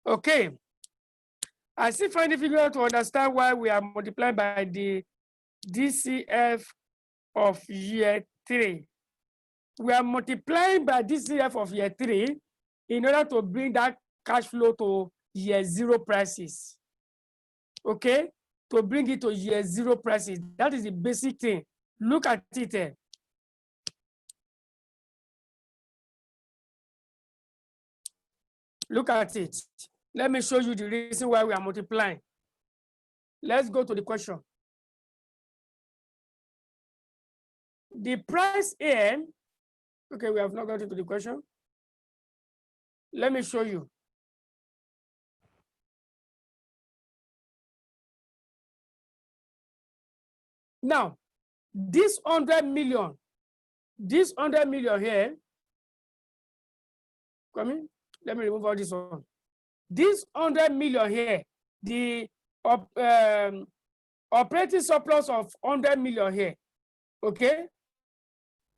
Okay. I still find it difficult to understand why we are multiplied by the DCF of year 3. We are multiplying by DCF of year 3 in order to bring that cash flow to year 0 prices. Okay? To bring it to year 0 prices. That is the basic thing. Look at it. Look at it. Let me show you the reason why we are multiplying. Let's go to the question. The price here, okay, we have not got into the question. Let me show you. Now, this 100 million here, come in, let me remove all this one. This 100 million here, the operating surplus of 100 million here, okay,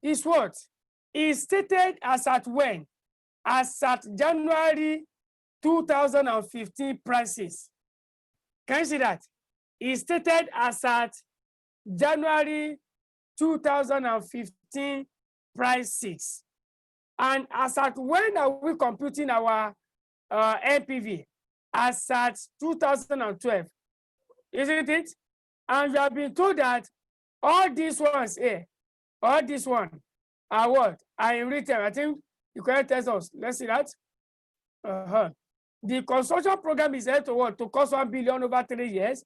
is what? Is stated as at when? As at January 2015 prices. Can you see that? Is stated as at January 2015 prices. And as at when are we computing our NPV? As at 2012, isn't it? And you have been told that all these ones here, all these one are what? Are in return. I think you can test us. Let's see that. The construction program is said to what? To cost 1 billion over 3 years,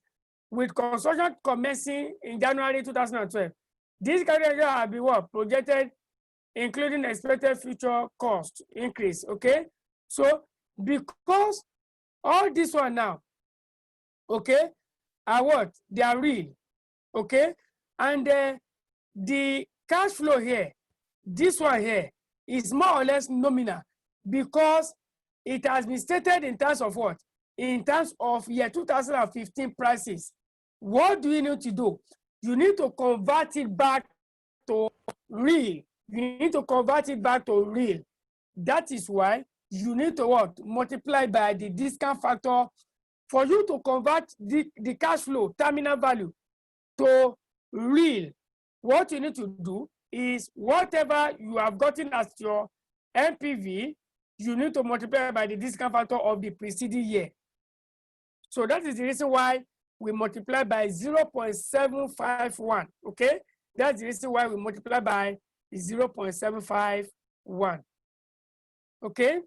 with construction commencing in January 2012. This calculation will be what? Projected, including expected future cost increase. Okay. So because all this one now, okay, are what? They are real. Okay. And the cash flow here, this one here, is more or less nominal because it has been stated in terms of what? In terms of year 2015 prices. What do you need to do? You need to convert it back to real. You need to convert it back to real. That is why you need to what? Multiply by the discount factor for you to convert the cash flow terminal value to real. What you need to do is whatever you have gotten as your NPV, you need to multiply by the discount factor of the preceding year. So that is the reason why we multiply by 0.751. Okay, that's the reason why we multiply by 0.751. Okay.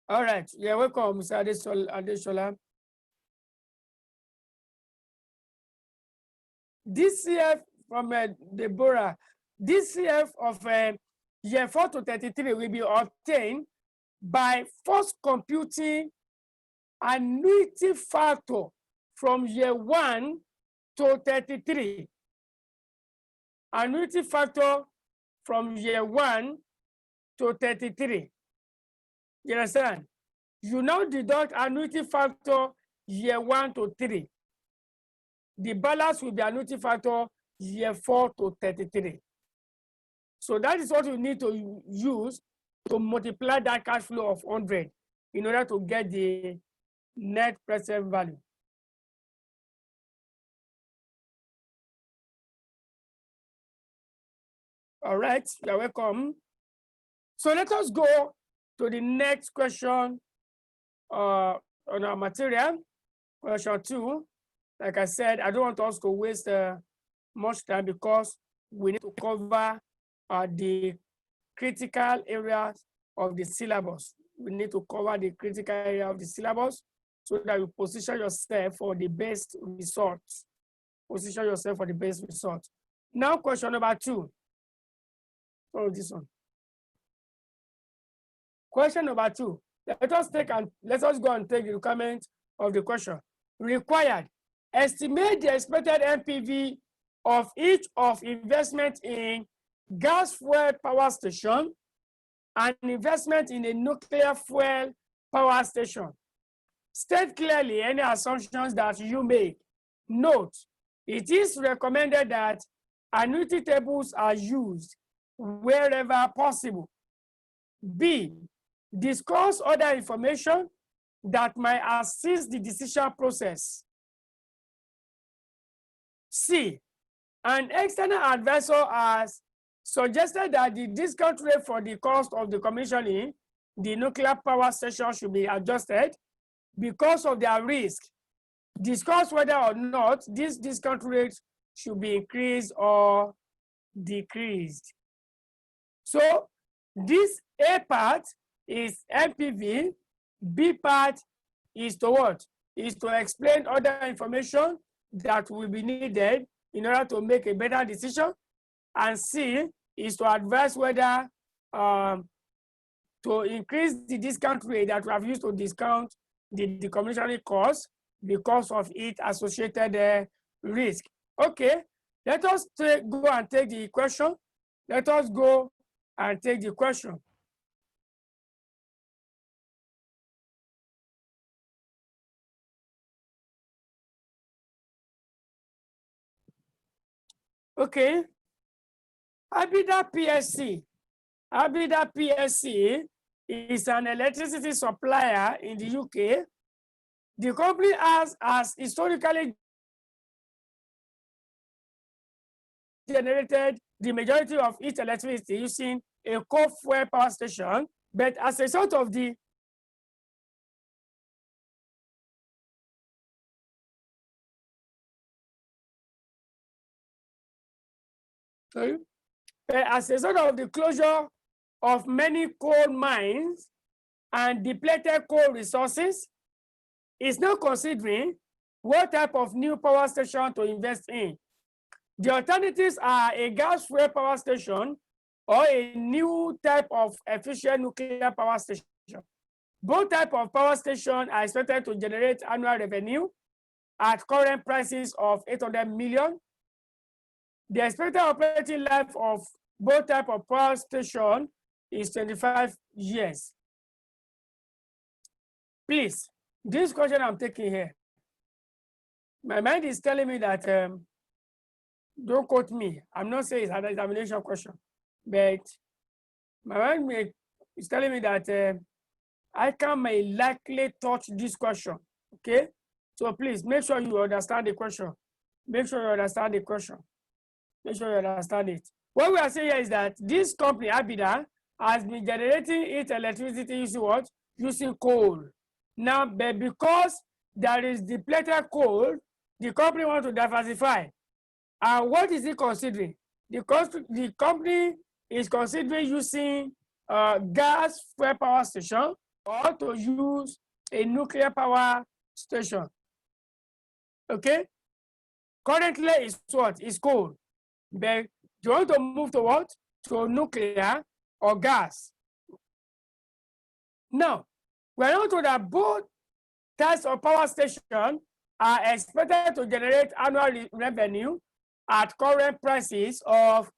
All right. Yeah, welcome, Mr. Adeshola. DCF from Deborah. DCF of year 4 to 33 will be obtained by first computing annuity factor from year 1 to 33. Annuity factor from year 1 to 33. You understand? You now deduct annuity factor year 1 to 3. The balance will be annuity factor year 4 to 33. So that is what you need to use to multiply that cash flow of 100 in order to get the net present value. All right, you're welcome. So let us go to the next question on our material, question 2. Like I said, I don't want us to waste much time because we need to cover the critical areas of the syllabus. We need to cover the critical area of the syllabus so that you position yourself for the best results. Position yourself for the best results. Now, question number 2. Oh, this one. Question number 2. Let us go and take the requirement of the question. Required. Estimate the expected NPV of each of investment in gas fuel power station and investment in a nuclear fuel power station. State clearly any assumptions that you make. Note, it is recommended that annuity tables are used wherever possible. B, discuss other information that might assist the decision process. C, an external advisor has suggested that the discount rate for the cost of the commissioning the nuclear power station should be adjusted because of their risk. Discuss whether or not this discount rate should be increased or decreased. So this A part is NPV, B part is to what? Is to explain other information that will be needed in order to make a better decision. And C is to advise whether to increase the discount rate that we have used to discount the decommissioning cost because of its associated risk. Okay, let us go and take the question. Let us go and take the question. Okay, Abida PSC. Abida PSC is an electricity supplier in the UK. The company has historically generated the majority of its electricity using a coal fuel power station, but as a result of the closure of many coal mines and depleted coal resources, is now considering what type of new power station to invest in. The alternatives are a gas fuel power station or a new type of efficient nuclear power station. Both types of power stations are expected to generate annual revenue at current prices of 800 million. The expected operating life of both types of power station is 25 years. Please, this question I'm taking here, my mind is telling me that, don't quote me, I'm not saying it's an examination question, but my mind is telling me that I may likely touch this question, okay? So please make sure you understand the question. Make sure you understand the question. Make sure you understand it. What we are saying here is that this company, Abida, has been generating its electricity using what? Using coal. Now, but because there is depleted coal, the company wants to diversify. And what is it considering? The company is considering using gas fuel power station or to use a nuclear power station. Okay? Currently, it's what? It's coal. But do you want to move to what? To nuclear or gas? Now, we are not told that both types of power station are expected to generate annual revenue at current prices of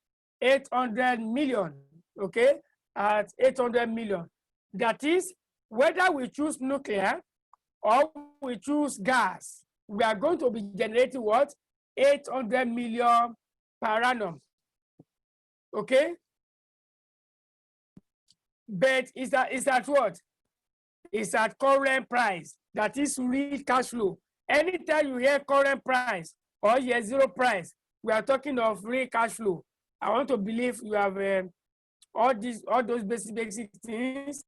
800 million, okay, at 800 million. That is, whether we choose nuclear or we choose gas, we are going to be generating what? 800 million per annum, okay? But is that what? It's at current price. That is real cash flow. Anytime you hear current price or you hear zero price, we are talking of real cash flow. I want to believe you have all those basic things.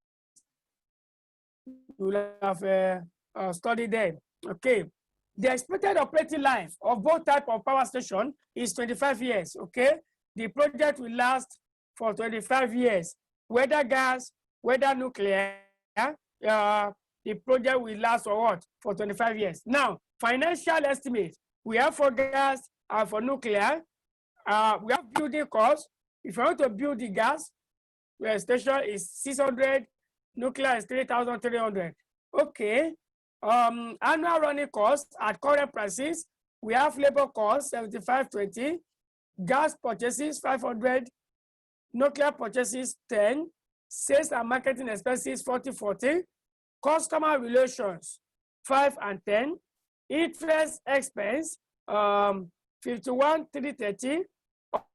You will have studied them. Okay. The expected operating life of both type of power station is 25 years. Okay. The project will last for 25 years. Whether gas, whether nuclear, the project will last for what? For 25 years. Now, financial estimate, we have for gas and for nuclear. We have building costs. If you want to build the gas station is 600, nuclear is 3,300. Okay. Annual running costs at current prices, we have labor costs 75-20, gas purchases 500, nuclear purchases 10, sales and marketing expenses 40-40, customer relations 5 and 10, interest expense 51-330,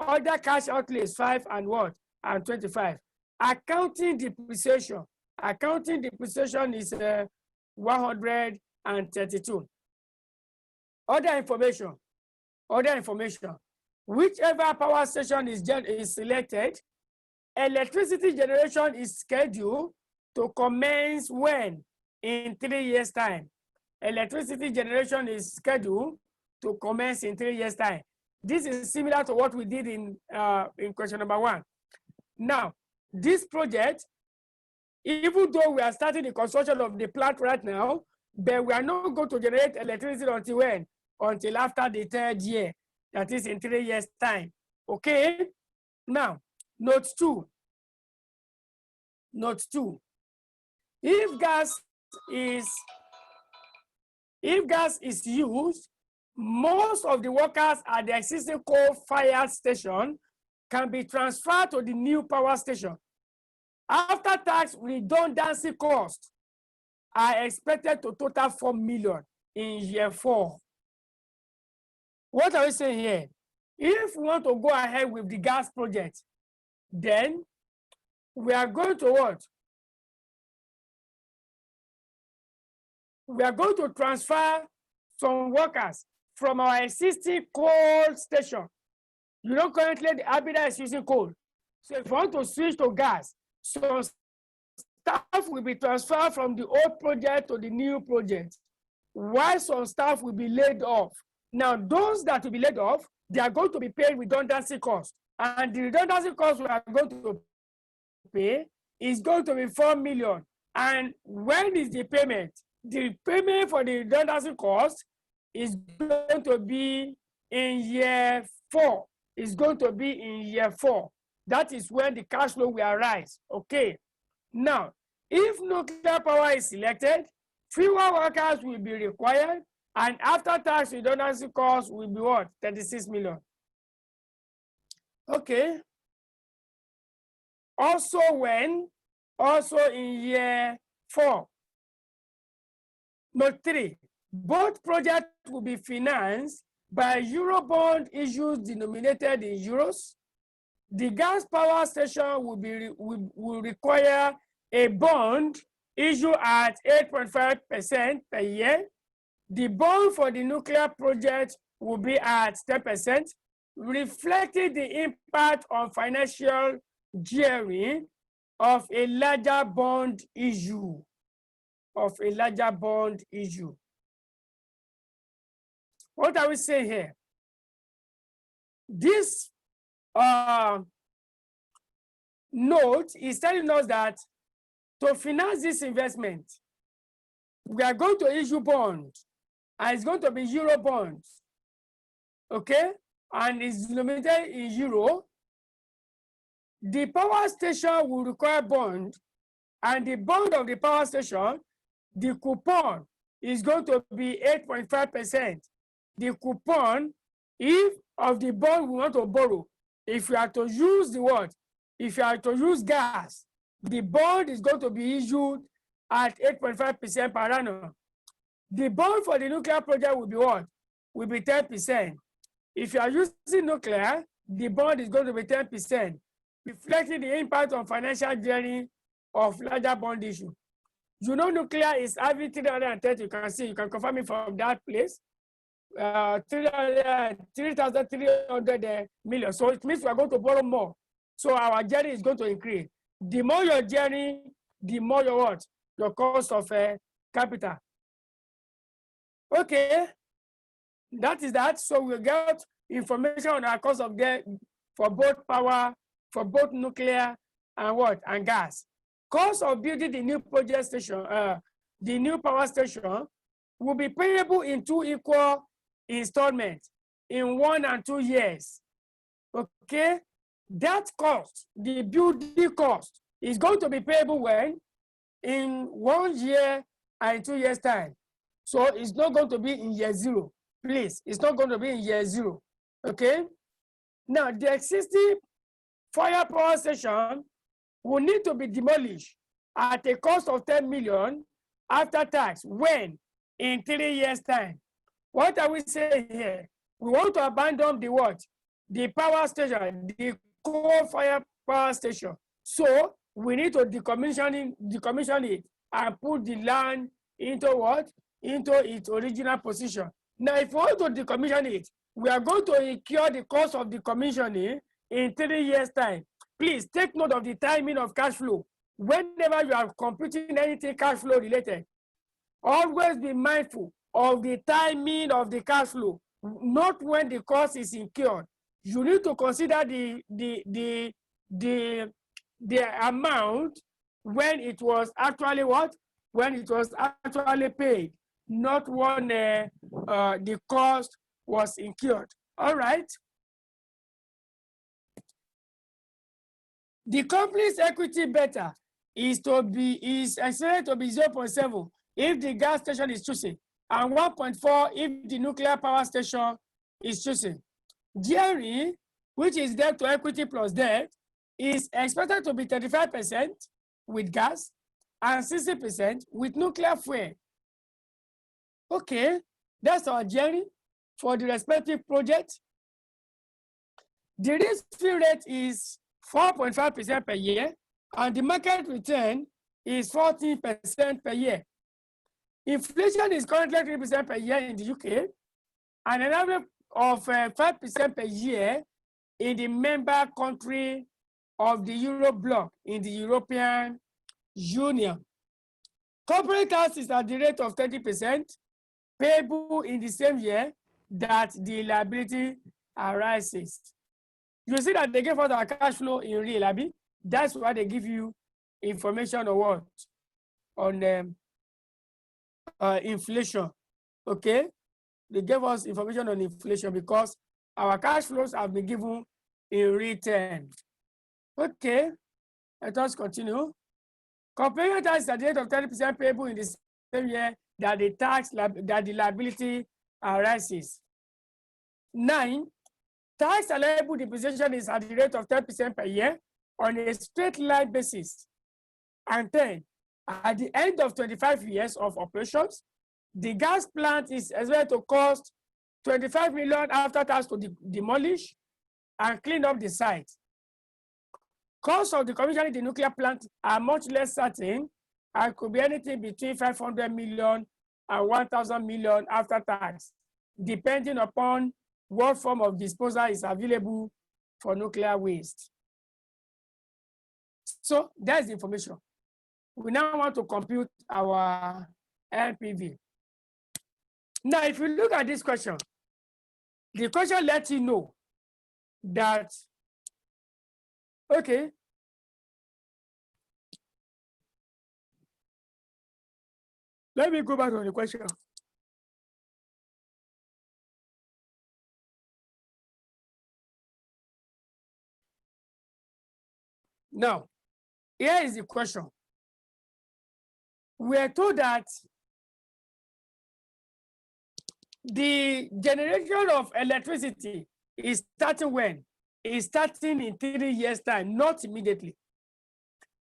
other cash outlays 5 and what? And 25. Accounting depreciation is 132. Other information. Whichever power station is selected, electricity generation is scheduled to commence when? In 3 years' time. Electricity generation is scheduled to commence in 3 years' time. This is similar to what we did in question number 1. Now, this project, even though we are starting the construction of the plant right now, but we are not going to generate electricity until when? Until after the 3rd year, that is in 3 years' time. Okay? Now, note 2. If gas is used, most of the workers at the existing coal-fired station can be transferred to the new power station. After tax redundancy costs are expected to total 4 million in year 4. What are we saying here? If we want to go ahead with the gas project, then we are going to what? We are going to transfer some workers from our existing coal station. You know, currently the Abida is using coal. So if you want to switch to gas, some staff will be transferred from the old project to the new project, while some staff will be laid off. Now, those that will be laid off, they are going to be paid redundancy costs. And the redundancy costs we are going to pay is going to be 4 million. And when is the payment? The payment for the redundancy cost is going to be in year 4. It's going to be in year 4. That is when the cash flow will arise. Okay. Now, if nuclear power is selected, fewer workers will be required, and after tax redundancy costs will be what? 36 million. Okay. Also in year 4. Note 3, both projects will be financed by Eurobond issues denominated in euros. The gas power station will require a bond issued at 8.5% per year. The bond for the nuclear project will be at 10%, reflecting the impact on financial gearing of a larger bond issue. What are we saying here? This note is telling us that to finance this investment, we are going to issue bonds, and it's going to be Euro bonds, okay? And it's denominated in euro. The power station will require bond, and the bond of the power station, the coupon is going to be 8.5%. The coupon, if of the bond we want to borrow, if you are to use the what? If you are to use gas, the bond is going to be issued at 8.5% per annum. The bond for the nuclear project will be what? Will be 10%. If you are using nuclear, the bond is going to be 10%, reflecting the impact on financial journey of larger bond issue. You know, nuclear is having 330, you can see, you can confirm it from that place. 3,300 million. So it means we are going to borrow more. So our journey is going to increase. The more your journey, the more your what? Your cost of capital. Okay, that is that. So we get information on our cost of debt for both power, for both nuclear and what? And gas. Cost of building the new project station, the new power station will be payable in 2 equal installments in 1 and 2 years. Okay, that cost, the building cost, is going to be payable when? In 1 year and 2 years' time. So it's not going to be in year 0. Please, it's not going to be in year 0. Okay. Now, the existing fire power station will need to be demolished at a cost of 10 million after tax. When? In 3 years' time. What are we saying here? We want to abandon the what? The power station, the coal-fired power station. So we need to decommission it and put the land into what? Into its original position. Now, if we want to decommission it, we are going to incur the cost of decommissioning in 3 years' time. Please take note of the timing of cash flow. Whenever you are computing anything cash flow related, always be mindful of the timing of the cash flow, not when the cost is incurred. You need to consider the amount when it was actually what? When it was actually paid, not when the cost was incurred. All right. The company's equity beta is estimated to be 0.7 if the gas station is chosen, and 1.4 if the nuclear power station is chosen. Gearing, which is debt to equity plus debt, is expected to be 35% with gas and 60% with nuclear fuel. Okay, that's our journey for the respective project. The risk-free rate is 4.5% per year, and the market return is 14% per year. Inflation is currently 3% per year in the UK, and an average of 5% per year in the member country of the Euro bloc in the European Union. Corporate tax is at the rate of 30%, payable in the same year that the liability arises. You see that they give us our cash flow in real, Abi. That's why they give you information on what? On inflation. Okay? They gave us information on inflation because our cash flows have been given in return. Okay, let us continue. Corporation tax is at the rate of 30% payable in the same year that the liability arises. 9, tax allowable depreciation is at the rate of 10% per year on a straight line basis. And 10, at the end of 25 years of operations, the gas plant is expected to cost 25 million after tax to demolish and clean up the site. Costs of decommissioning the nuclear plant are much less certain and could be anything between 500 million and 1,000 million after tax, depending upon what form of disposal is available for nuclear waste. So that's the information. We now want to compute our NPV. Now, if you look at this question, the question lets you know that, okay, let me go back on the question. Now, here is the question. We are told that the generation of electricity is starting when? is starting in 3 years' time, not immediately.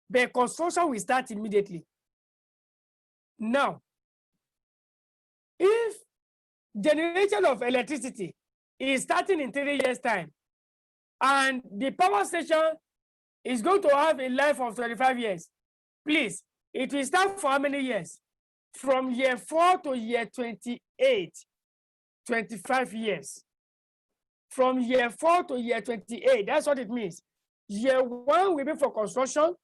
But construction will start immediately. Now, if generation of electricity is starting in 3 years' time, and the power station is going to have a life of 25 years, please, it will start for how many years? From year 4 to year 28, 25 years. From year 4 to year 28, that's what it means. Year 1 will be for construction,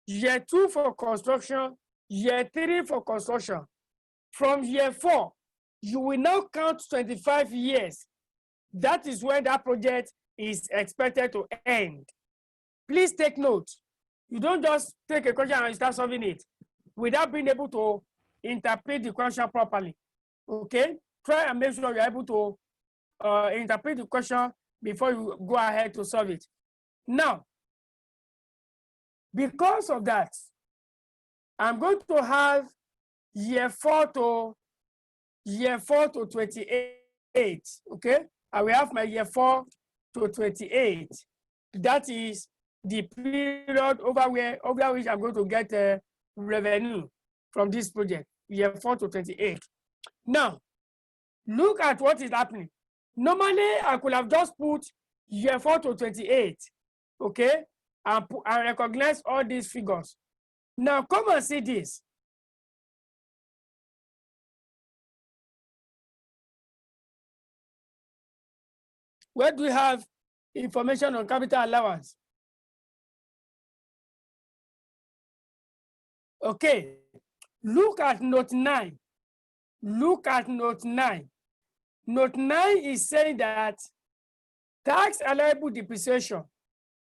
year 2 for construction, year 3 for construction. From year 4, you will now count 25 years. That is when that project is expected to end. Please take note. You don't just take a question and start solving it without being able to interpret the question properly. Okay? Try and make sure you're able to interpret the question before you go ahead to solve it. Now, because of that, I'm going to have year 4 to 28. Okay? I will have my year 4 to 28. That is the period over which I'm going to get revenue from this project, year 4 to 28. Now, look at what is happening. Normally, I could have just put year 4 to 28, okay, and recognize all these figures. Now, come and see this. Where do we have information on capital allowance? Okay, look at note 9. Look at note 9. Note 9 is saying that tax allowable depreciation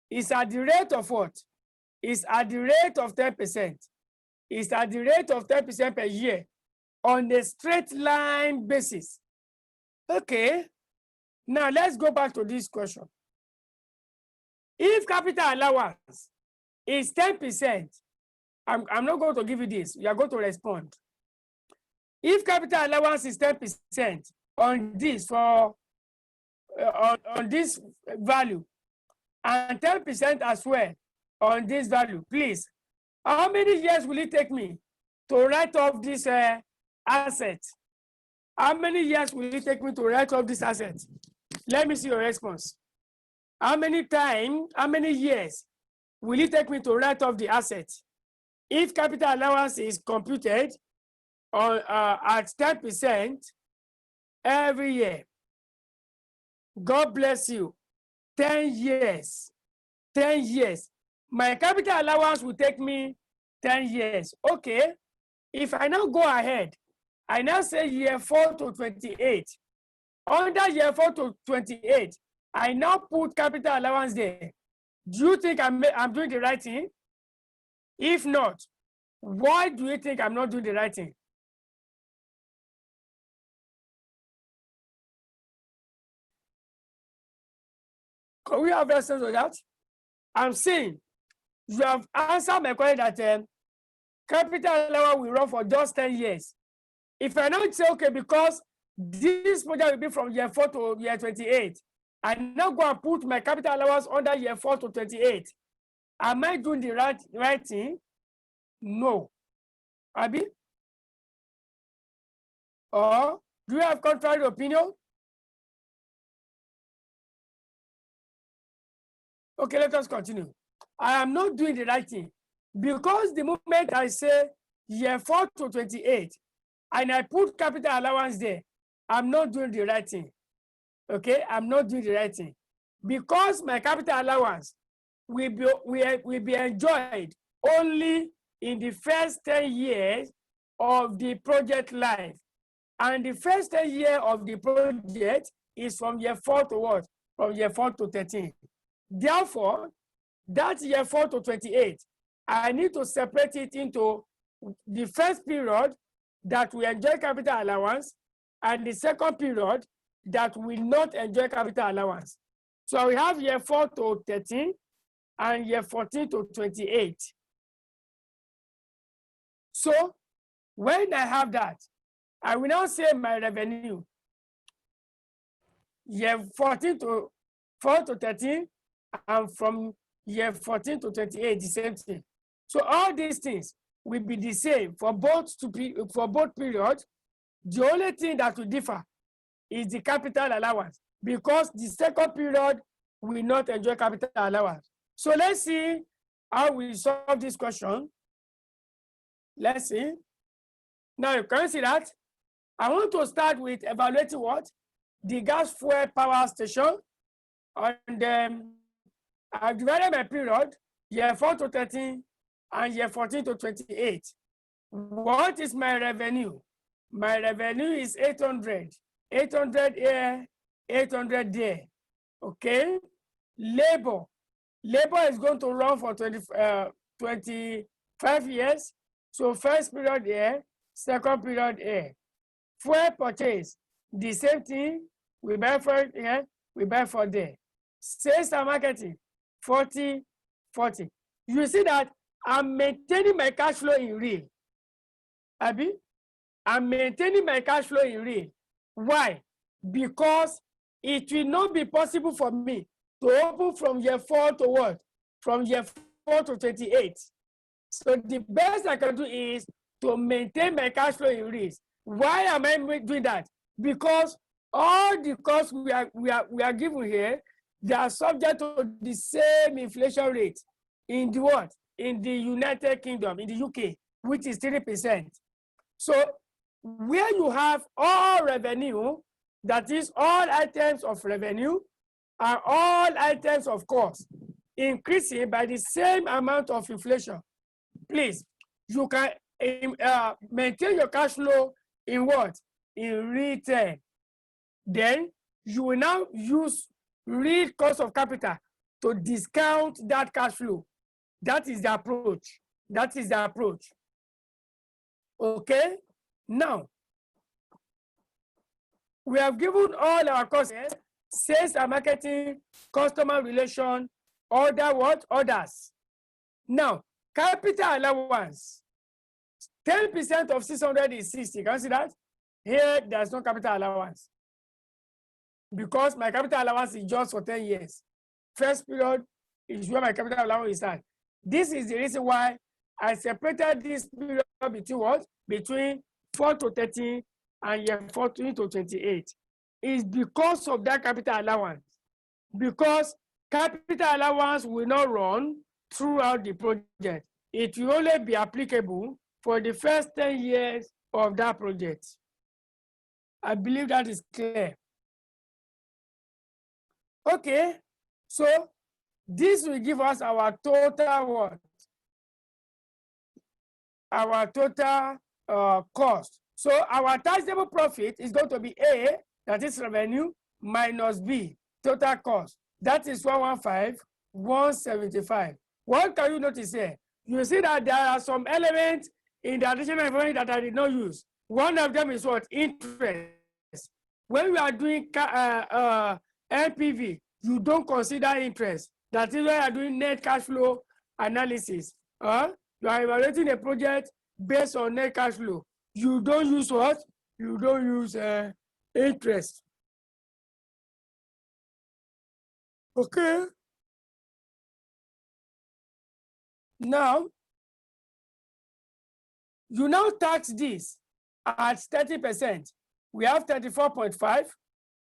is at the rate of what? Is at the rate of 10%. Is at the rate of 10% per year on a straight line basis. Okay, now let's go back to this question. If capital allowance is 10%, I'm not going to give you this. You are going to respond. If capital allowance is 10% on this for on this value, and 10% as well on this value, please, how many years will it take me to write off this asset? How many years will it take me to write off this asset? Let me see your response. How many years will it take me to write off the asset? If capital allowance is computed on at 10% every year, God bless you, 10 years, 10 years. My capital allowance will take me 10 years. Okay, if I now go ahead, I now say year 4 to 28. Under year 4 to 28, I now put capital allowance there. Do you think I'm doing the right thing? If not, why do you think I'm not doing the right thing? Can we have a sense of that? I'm saying you have answered my question that capital allowance will run for just 10 years. If I now say, okay, because this project will be from year 4 to year 28, I now go and put my capital allowance under year 4 to 28. Am I doing the right thing? No. Abi? Or do you have contrary opinion? Okay, let us continue. I am not doing the right thing because the moment I say year 4 to 28 and I put capital allowance there, I'm not doing the right thing. Okay, I'm not doing the right thing because my capital allowance will be enjoyed only in the first 10 years of the project life. And the first 10 years of the project is from year 4 to what? From year 4 to 13. Therefore, that year 4 to 28, I need to separate it into the first period that we enjoy capital allowance and the second period that will not enjoy capital allowance. So we have year 4 to 13 and year 14 to 28. So when I have that, I will now say my revenue. Year 14 to 4 to 13 and from year 14 to 28, the same thing. So all these things will be the same for both periods. The only thing that will differ is the capital allowance, because the second period will not enjoy capital allowance. So let's see how we solve this question. Let's see. Now you can see that I want to start with evaluating what? The gas fuel power station. And I've divided my period, year 4 to 13 and year 14 to 28. What is my revenue? My revenue is 800. 800 here, 800 there. Okay. Labor is going to run for 25 years. So first period here, second period here. Fuel purchase, the same thing. We buy for here, we buy for there. Sales and marketing, 40, 40. You see that I'm maintaining my cash flow in real. Abi? I'm maintaining my cash flow in real. Why? Because it will not be possible for me to open from year 4 to what? From year 4 to 28. So the best I can do is to maintain my cash flow in real. Why am I doing that? Because all the costs we are given here, they are subject to the same inflation rate in the what? In the United Kingdom, in the UK, which is 3%. So where you have all revenue, that is all items of revenue and all items of cost, increasing by the same amount of inflation, please, you can maintain your cash flow in what? In return. Then you will now use real cost of capital to discount that cash flow. That is the approach. That is the approach. Okay? Now, we have given all our costs, sales and marketing, customer relation, other what? Others. Now, capital allowance. 10% of 600 is 60. Can you see that? Here, there's no capital allowance, because my capital allowance is just for 10 years. First period is where my capital allowance is at. This is the reason why I separated this period between what? Between 4 to 13 and year 14 to 28. It's because of that capital allowance. Because capital allowance will not run throughout the project. It will only be applicable for the first 10 years of that project. I believe that is clear. Okay, so this will give us our total what? Our total cost. So our taxable profit is going to be A, that is revenue, minus B, total cost. That is 115, 175. What can you notice here? You see that there are some elements in the additional information that I did not use. One of them is what? Interest. When we are doing NPV, you don't consider interest. That is why you are doing net cash flow analysis. You are evaluating a project based on net cash flow. You don't use what? You don't use interest. Okay. Now, you now tax this at 30%. We have 34.5.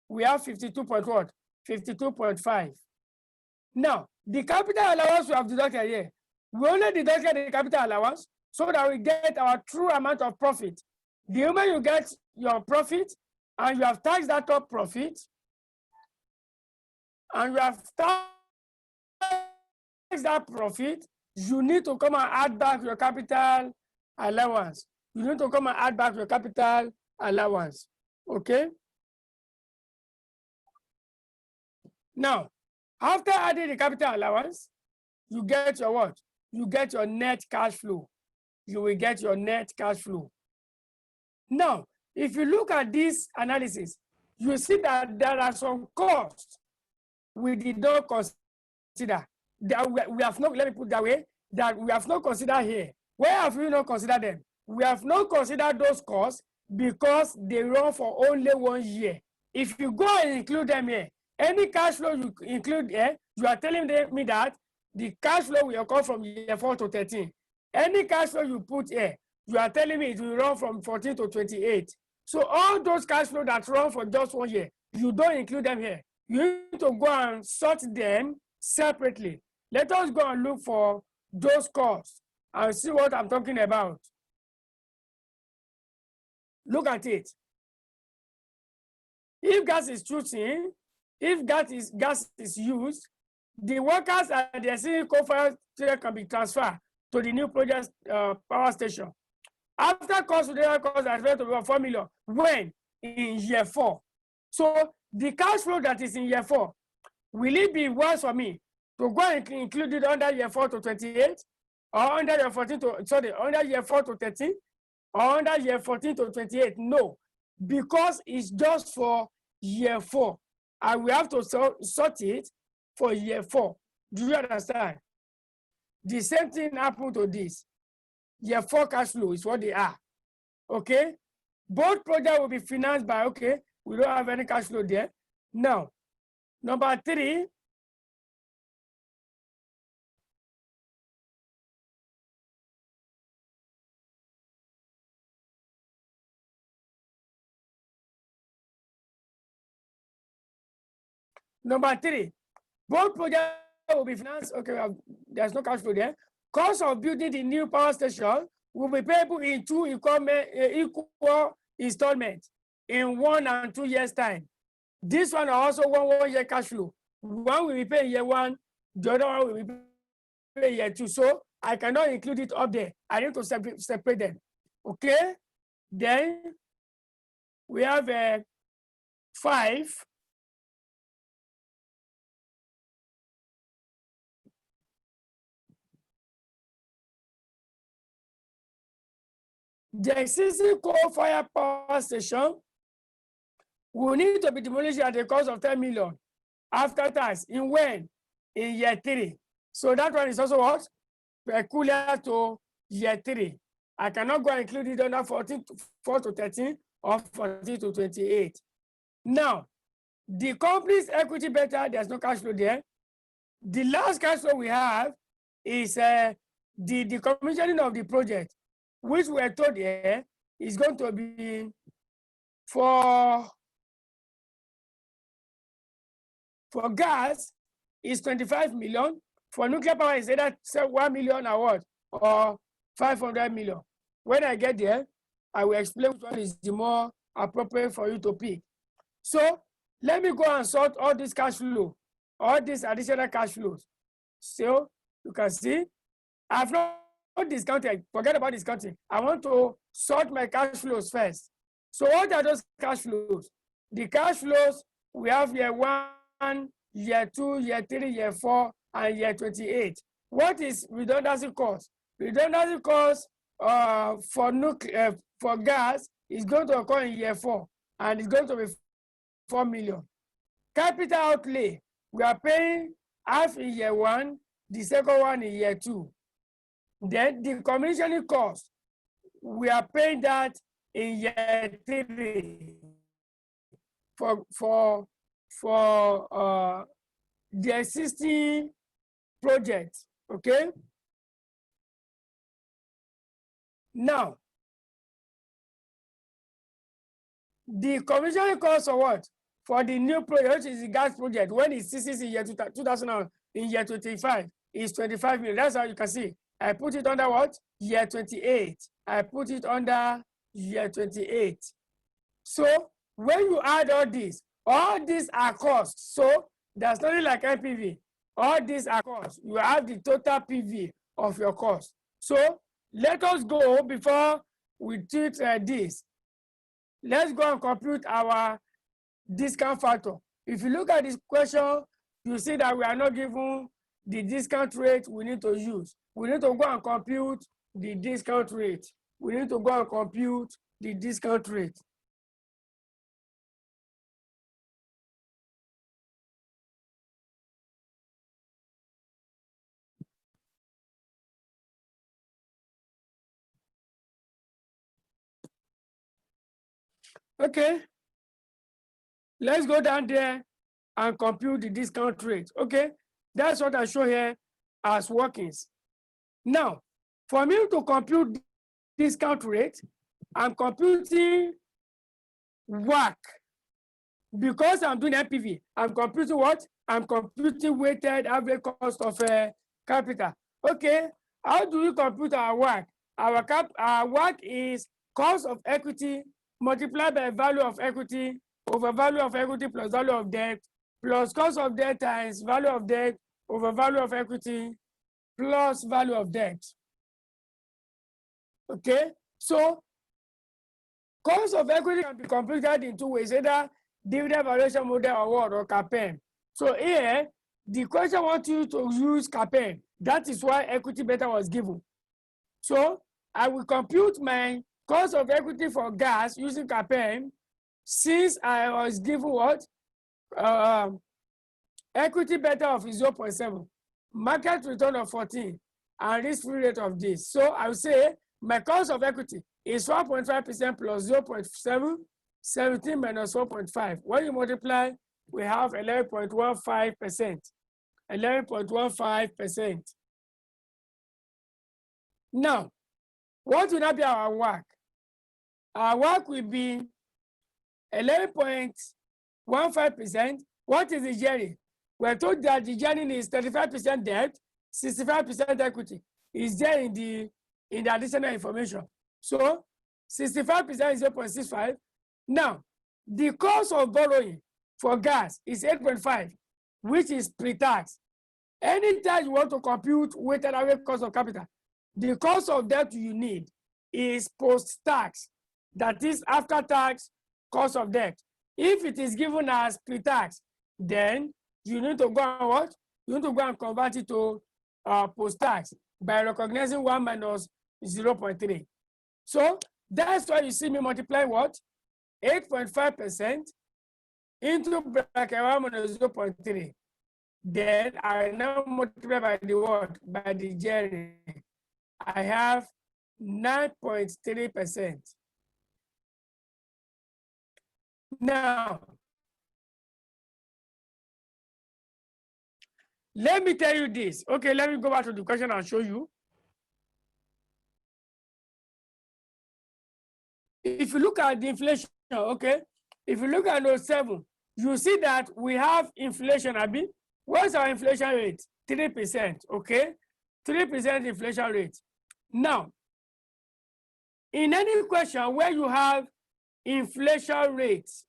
We have 52.5. Now, the capital allowance we have deducted here, we only deducted the capital allowance so that we get our true amount of profit. The moment you get your profit and you have taxed that top profit, and you have taxed that profit, you need to come and add back your capital allowance. You need to come and add back your capital allowance. Okay? Now, after adding the capital allowance, you get your what? You get your net cash flow. You will get your net cash flow. Now, if you look at this analysis, you see that there are some costs we did not consider. That we have not, let me put it that way, that we have not considered here. Where have we not considered them? We have not considered those costs because they run for only 1 year. If you go and include them here, Any cash flow you include here, you are telling me that the cash flow will occur from year 4 to 13. Any cash flow you put here, you are telling me it will run from 14 to 28. So all those cash flow that run for just 1 year, you don't include them here. You need to go and sort them separately. Let us go and look for those costs and see what I'm talking about. Look at it. If gas is choosing, if gas is used, the workers at the existing coal-fired station can be transferred to the new project power station. After cost are expected to be 4 million. When? In year 4. So the cash flow that is in year 4, will it be worse for me to go and include it under year 4 to 28, or under year 14 to under year 4 to 13, or under year 14 to 28? No, because it's just for year 4, and we have to sort it for year 4. Do you understand? The same thing happened to this. Year 4 cash flow is what they are. Okay, both projects will be financed by, okay, we don't have any cash flow there. Now, number 3, both projects will be financed. Okay, there's no cash flow there. Cost of building the new power station will be payable in 2 equal installments in 1 and 2 years' time. This one also 1 year cash flow. One will be paid in year 1, the other one will be paid in year 2. So I cannot include it up there. I need to separate them. Okay? Then we have 5. The existing coal-fired power station will need to be demolished at the cost of 10 million after tax. In when? In year 3. So that one is also what? Peculiar to year 3. I cannot go and include it under 4 to 13 or 14 to 28. Now, the company's equity better, there's no cash flow there. The last cash flow we have is the commissioning of the project, which we are told here is going to be for gas is 25 million. For nuclear power is either 1 million or 500 million. When I get there, I will explain which one is the more appropriate for you to pick. So let me go and sort all this cash flow, all these additional cash flows. So you can see, I've not discounted, forget about discounting. I want to sort my cash flows first. So what are those cash flows? The cash flows, we have year 1, year 2, year 3, year 4, and year 28. What is redundancy cost? Redundancy cost for gas is going to occur in year 4, and it's going to be 4 million. Capital outlay, we are paying half in year 1, the second one in year 2. Then the commissioning cost, we are paying that in year 3 for the existing project. Okay. Now, the commissioning cost for what? For the new project, which is the gas project, when it ceases in year 2000, in year 25, is 25 million. That's how you can see. I put it under what? Year 28. I put it under year 28. So when you add all these are costs. So there's nothing like NPV. All these are costs. You have the total PV of your cost. So let us go before we treat this. Let's go and compute our discount factor. If you look at this question, you see that we are not given the discount rate we need to use. We need to go and compute the discount rate. We need to go and compute the discount rate. Okay. Let's go down there and compute the discount rate. Okay, that's what I show here as workings. Now, for me to compute discount rate, I'm computing WACC. Because I'm doing NPV, I'm computing what? I'm computing weighted average cost of capital. Okay, how do we compute our WACC? Our WACC is cost of equity multiplied by value of equity over value of equity plus value of debt plus cost of debt times value of debt over value of equity plus value of debt. Okay, so cost of equity can be computed in two ways, either dividend valuation model or what, or CAPM. So here, the question wants you to use CAPM. That is why equity beta was given. So I will compute my cost of equity for gas using CAPM since I was given what? Equity beta of 0.7, market return of 14, and risk-free rate of this. So I will say my cost of equity is 1.5% plus 0.7, 17 minus 1.5. When you multiply, we have 11.15%. 11.15%. Now, what will that be our WACC? Our WACC will be 11.15%. What is the gearing? We're told that the gearing is 35% debt, 65% equity. Is there in the additional information? So 65% is 0.65. Now, the cost of borrowing for gas is 8.5, which is pre-tax. Anytime you want to compute weighted average cost of capital, the cost of debt you need is post-tax. That is after tax cost of debt. If it is given as pre-tax, then you need to go and what? You need to go and convert it to post-tax by recognizing 1 minus 0.3. So that's why you see me multiply what? 8.5% into bracket 1 minus 0.3. Then I now multiply by the what? By the gearing. I have 9.3%. Now, let me tell you this. Okay, let me go back to the question and show you. If you look at the inflation, okay, if you look at note 7, you see that we have inflation, Abi. What's our inflation rate? 3%, okay? 3% inflation rate. Now, in any question where you have inflation rates,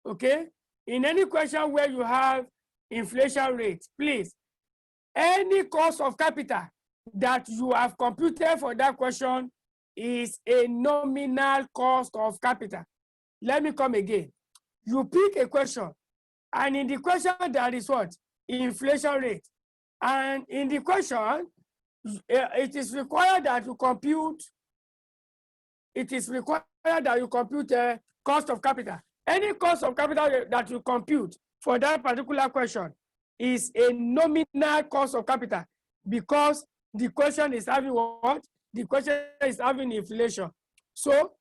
okay? In any question where you have inflation rate, please, any cost of capital that you have computed for that question is a nominal cost of capital. Let me come again. You pick a question, and in the question there is what? Inflation rate. And in the question, it is required that you compute, cost of capital. Any cost of capital that you compute for that particular question is a nominal cost of capital, because the question is having what? The question is having inflation. So,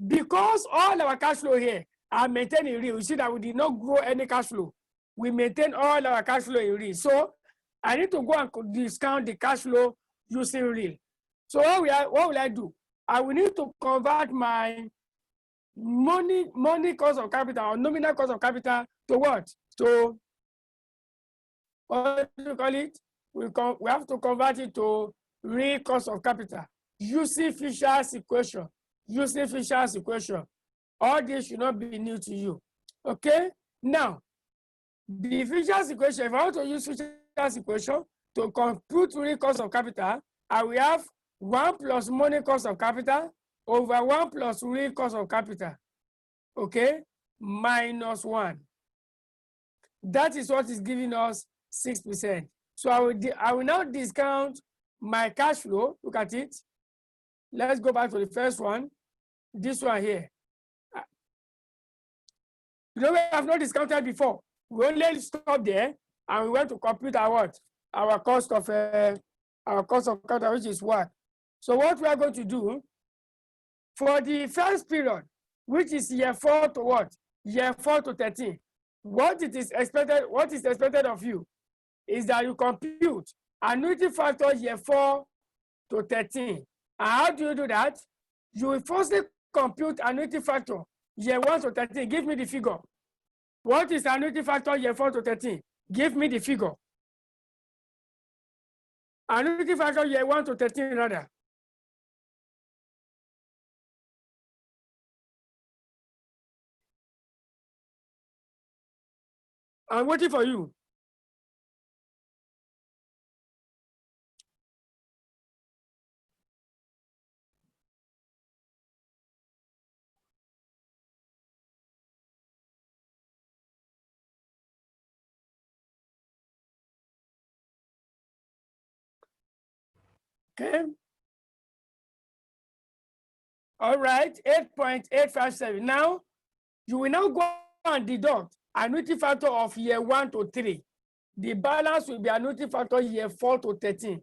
because all our cash flow here are maintained in real, you see that we did not grow any cash flow. We maintain all our cash flow in real. So, I need to go and discount the cash flow using real. So, what will I do? I will need to convert my money cost of capital or nominal cost of capital to what? To, what do you call it? We have to convert it to real cost of capital using Fisher's equation. Using Fisher's equation. All this should not be new to you. Okay? Now, the Fisher's equation, if I want to use Fisher's equation to compute real cost of capital, I will have 1 plus money cost of capital over 1 plus real cost of capital. Okay? Minus 1. That is what is giving us 6%. So I will now discount my cash flow. Look at it. Let's go back to the first one. This one here. You know, we have not discounted before. We only stopped there and we went to compute our what? Our cost of capital, which is what? So what we are going to do for the first period, which is year 4 to what? Year 4 to 13. what is expected of you is that you compute annuity factor year 4 to 13. And how do you do that? You will firstly compute annuity factor year 1 to 13. Give me the figure. What is annuity factor year 4 to 13? Give me the figure. Annuity factor year 1 to 13 rather. I'm waiting for you. Okay. All right, 8.857. Now, you will now go and deduct annuity factor of year 1 to 3. The balance will be annuity factor year 4 to 13.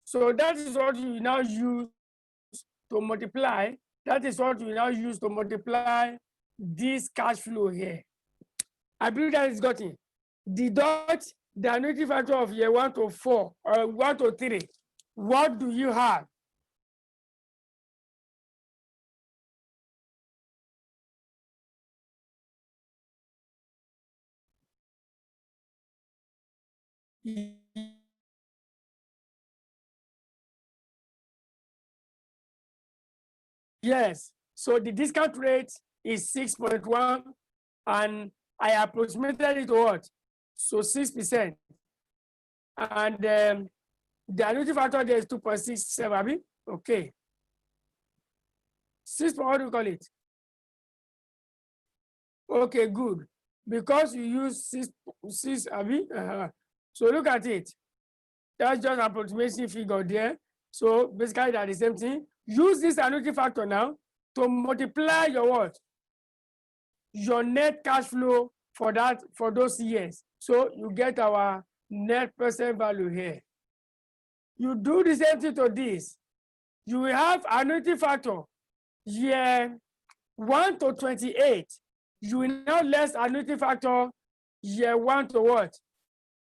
So that is what you now use to multiply. That is what you now use to multiply this cash flow here. I believe that is got it. Deduct the annuity factor of year 1 to 4 or 1 to 3. What do you have? Yes, so the discount rate is 6.1 and I approximated it to what? So 6%. And the annuity factor there is 2.67, okay. 6, what do you call it? Okay, good. Because you use 6, So look at it. That's just approximation figure there. So basically that's the same thing. Use this annuity factor now to multiply your what? Your net cash flow for those years. So you get our net present value here. You do the same thing to this. You will have annuity factor year 1 to 28. You will now less annuity factor year 1 to what?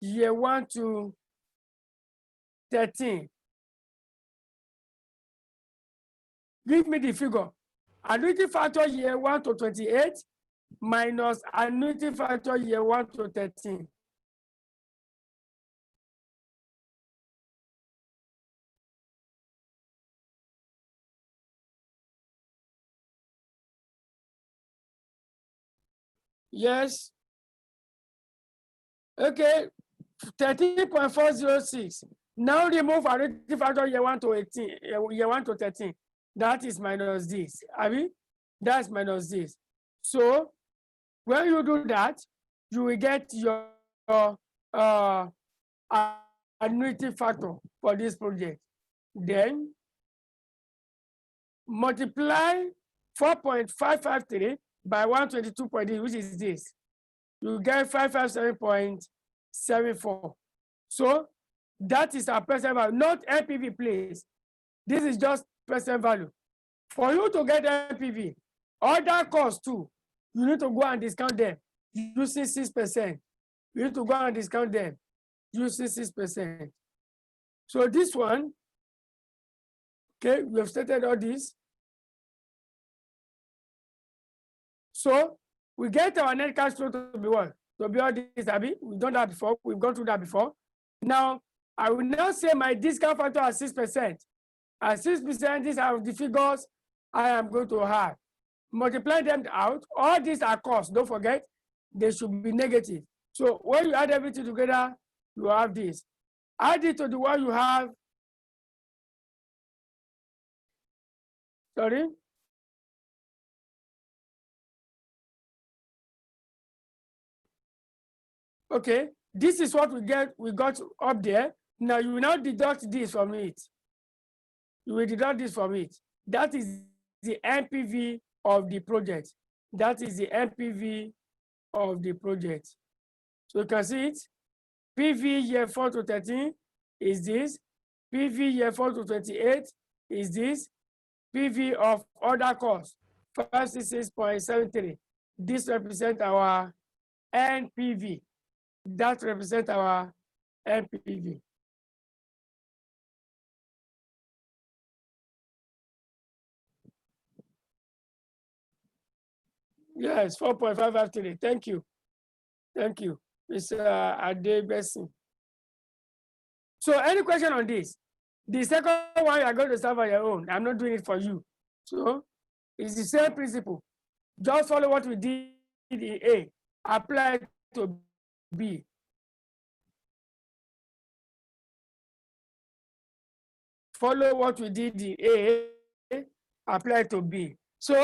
Year 1 to 13. Give me the figure. Annuity factor year 1 to 28 minus annuity factor year 1 to 13. Yes. Okay, 13.406. Now remove annuity factor year 1 to 18, year 1 to 13. That is minus this. I mean, that's minus this. So when you do that, you will get your annuity factor for this project. Then multiply 4.553 by 122.8, which is this. You get 557.74. So that is our present value, not NPV, please. This is just present value. For you to get NPV, other costs too, you need to go and discount them using 6%. You need to go and discount them using 6%. So this one, okay, we have stated all this. So we get our net cash flow to be what? To be all this, Abby. We've done that before. We've gone through that before. Now, I will now say my discount factor at 6%. At 6%, these are the figures I am going to have. Multiply them out. All these are costs. Don't forget, they should be negative. So when you add everything together, you have this. Add it to the one you have. Sorry. Okay, this is what we got up there. Now you will now deduct this from it. You will deduct this from it. That is the NPV of the project. That is the NPV of the project. So you can see it. PV year 4 to 13 is this. PV year 4 to 28 is this. PV of other costs, 566.73. This represents our NPV. That represents our NPV. Yes, 4.553. Thank you. Thank you, Mr. Adebesi. So any question on this? The second one, you are going to serve on your own. I'm not doing it for you. So it's the same principle. Just follow what we did in A, apply it to B. Follow what we did in A, apply it to B. So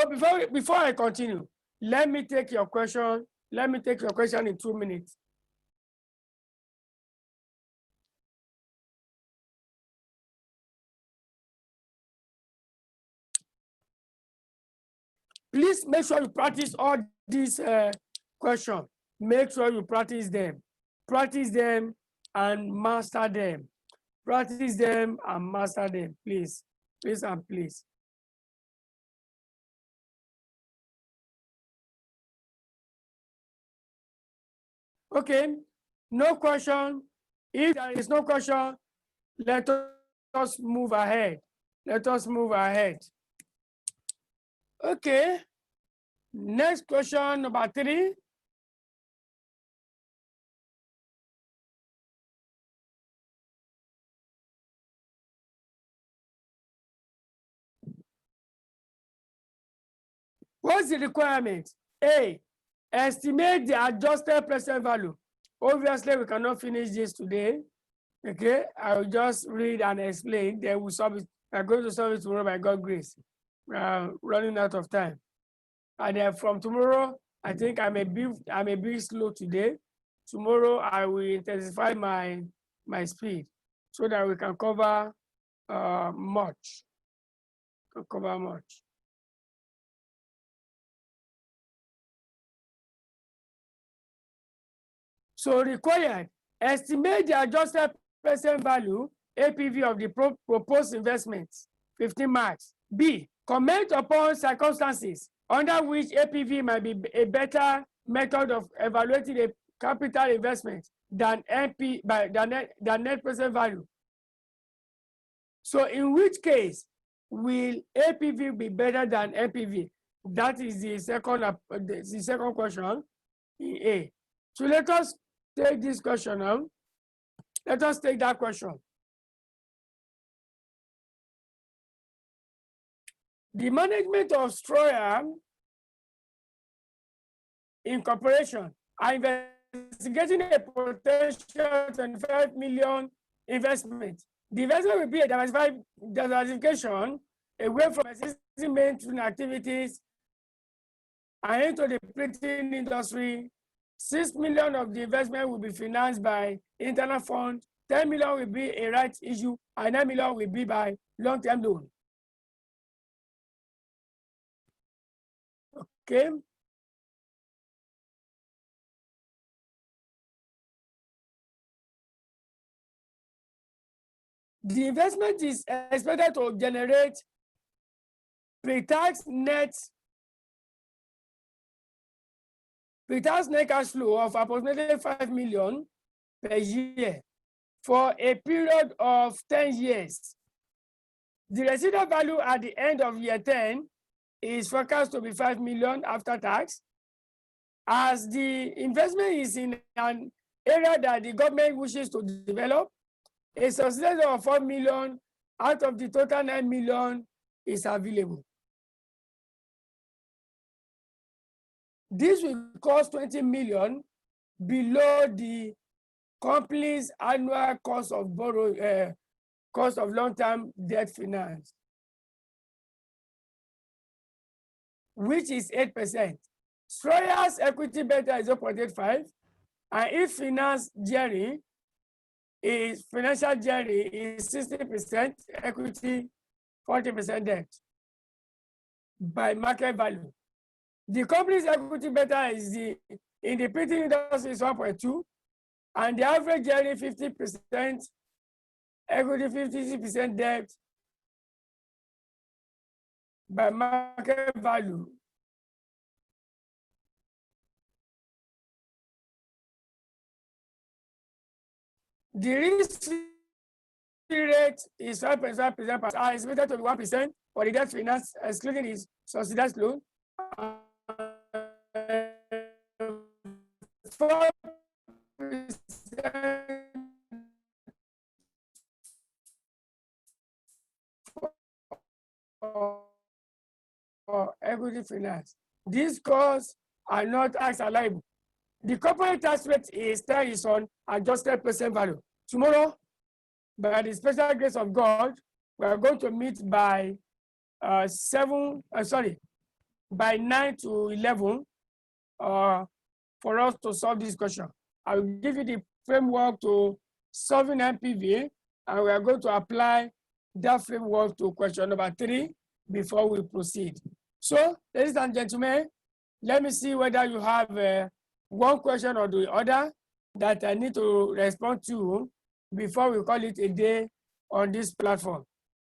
before I continue, let me take your question. Let me take your question in 2 minutes. Please make sure you practice all these questions. Make sure you practice them. Practice them and master them. Practice them and master them, please. Please and please. Okay, no question. If there is no question, let us move ahead. Let us move ahead. Okay, next question, number 3. What's the requirement? A, estimate the adjusted present value. Obviously, we cannot finish this today. Okay, I will just read and explain. Then we'll solve it. I'm going to solve it tomorrow by God's grace. Running out of time. And then from tomorrow, I think I'm a bit slow today. Tomorrow, I will intensify my speed so that we can cover much. Cover much. So required, estimate the adjusted present value, APV of the proposed investments, 15 marks. B, comment upon circumstances under which APV might be a better method of evaluating a capital investment than net present value. So in which case will APV be better than NPV? That is the second question in A. So let us take this question now. Let us take that question. The management of Stroya Incorporation are investigating a potential 25 million investment. The investment will be a diversification away from existing mainstream activities and into the printing industry. 6 million of the investment will be financed by internal fund, 10 million will be a rights issue, and 9 million will be by long-term loan. Okay. The investment is expected to generate pre-tax net cash flow of approximately 5 million per year for a period of 10 years. The residual value at the end of year 10 is forecast to be 5 million after tax. As the investment is in an area that the government wishes to develop, a subsidy of 4 million out of the total 9 million is available. This will cost 20 million below the company's annual cost of cost of long-term debt finance, which is 8%. Stroya's equity beta is 0.85, and if financial gearing is 60% equity, 40% debt by market value. The company's equity beta is in the printing industry is 1.2, and the average gearing 50% equity, 50% debt by market value The risk rate is 5.5%, are estimated to be 1% for the debt finance, excluding its subsidized loan. 4% for equity finance. These costs are not tax allowable. The corporate tax rate is based on adjusted present value. Tomorrow, by the special grace of God, we are going to meet by by 9 to 11 for us to solve this question. I will give you the framework to solving MPV, and we are going to apply that framework to question number 3 before we proceed. So, ladies and gentlemen, let me see whether you have one question or the other that I need to respond to before we call it a day on this platform.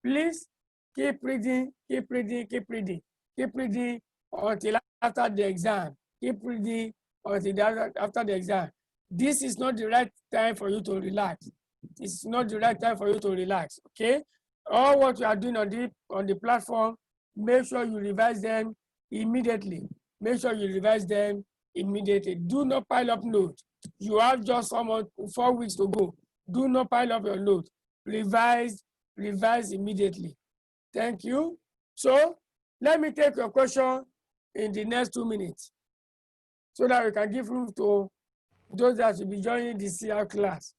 Please keep reading, keep reading, keep reading, keep reading until after the exam. Keep reading until after the exam. This is not the right time for you to relax. It's not the right time for you to relax, okay? All what you are doing on the platform, make sure you revise them immediately. Make sure you revise them immediately. Do not pile up notes. You have just 4 weeks to go. Do not pile up your notes. Revise immediately. Thank you. So let me take your question in the next 2 minutes so that we can give room to those that will be joining the CR class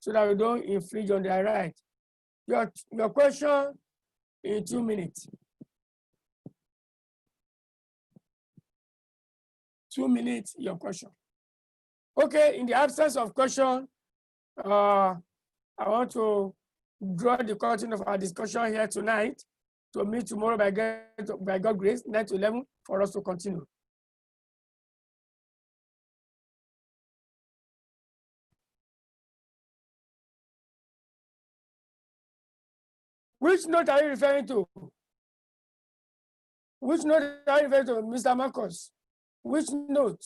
so that we don't infringe on their right. Your question in 2 minutes. 2 minutes, your question. Okay, in the absence of question, I want to draw the curtain of our discussion here tonight to meet tomorrow by God's grace, 9 to 11, for us to continue. Which note are you referring to? Which note are you referring to, Mr. Marcus? Which note?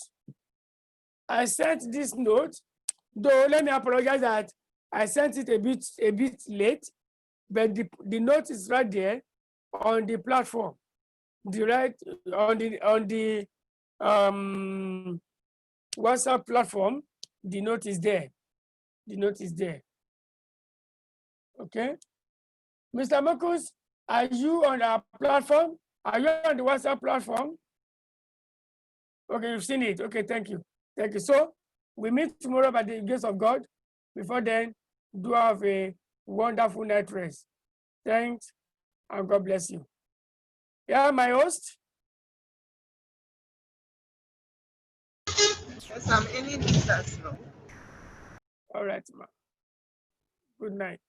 I sent this note, though let me apologize that I sent it a bit late, but the note is right there on the platform. On the WhatsApp platform, the note is there. The note is there. Okay. Mr. Marcus, are you on our platform? Are you on the WhatsApp platform? Okay, you've seen it. Okay, thank you. Thank you. So we meet tomorrow by the grace of God. Before then, do have a wonderful night rest. Thanks, and God bless you. Yeah, my host. Yes, I'm in it. That's no. All right, ma. Good night.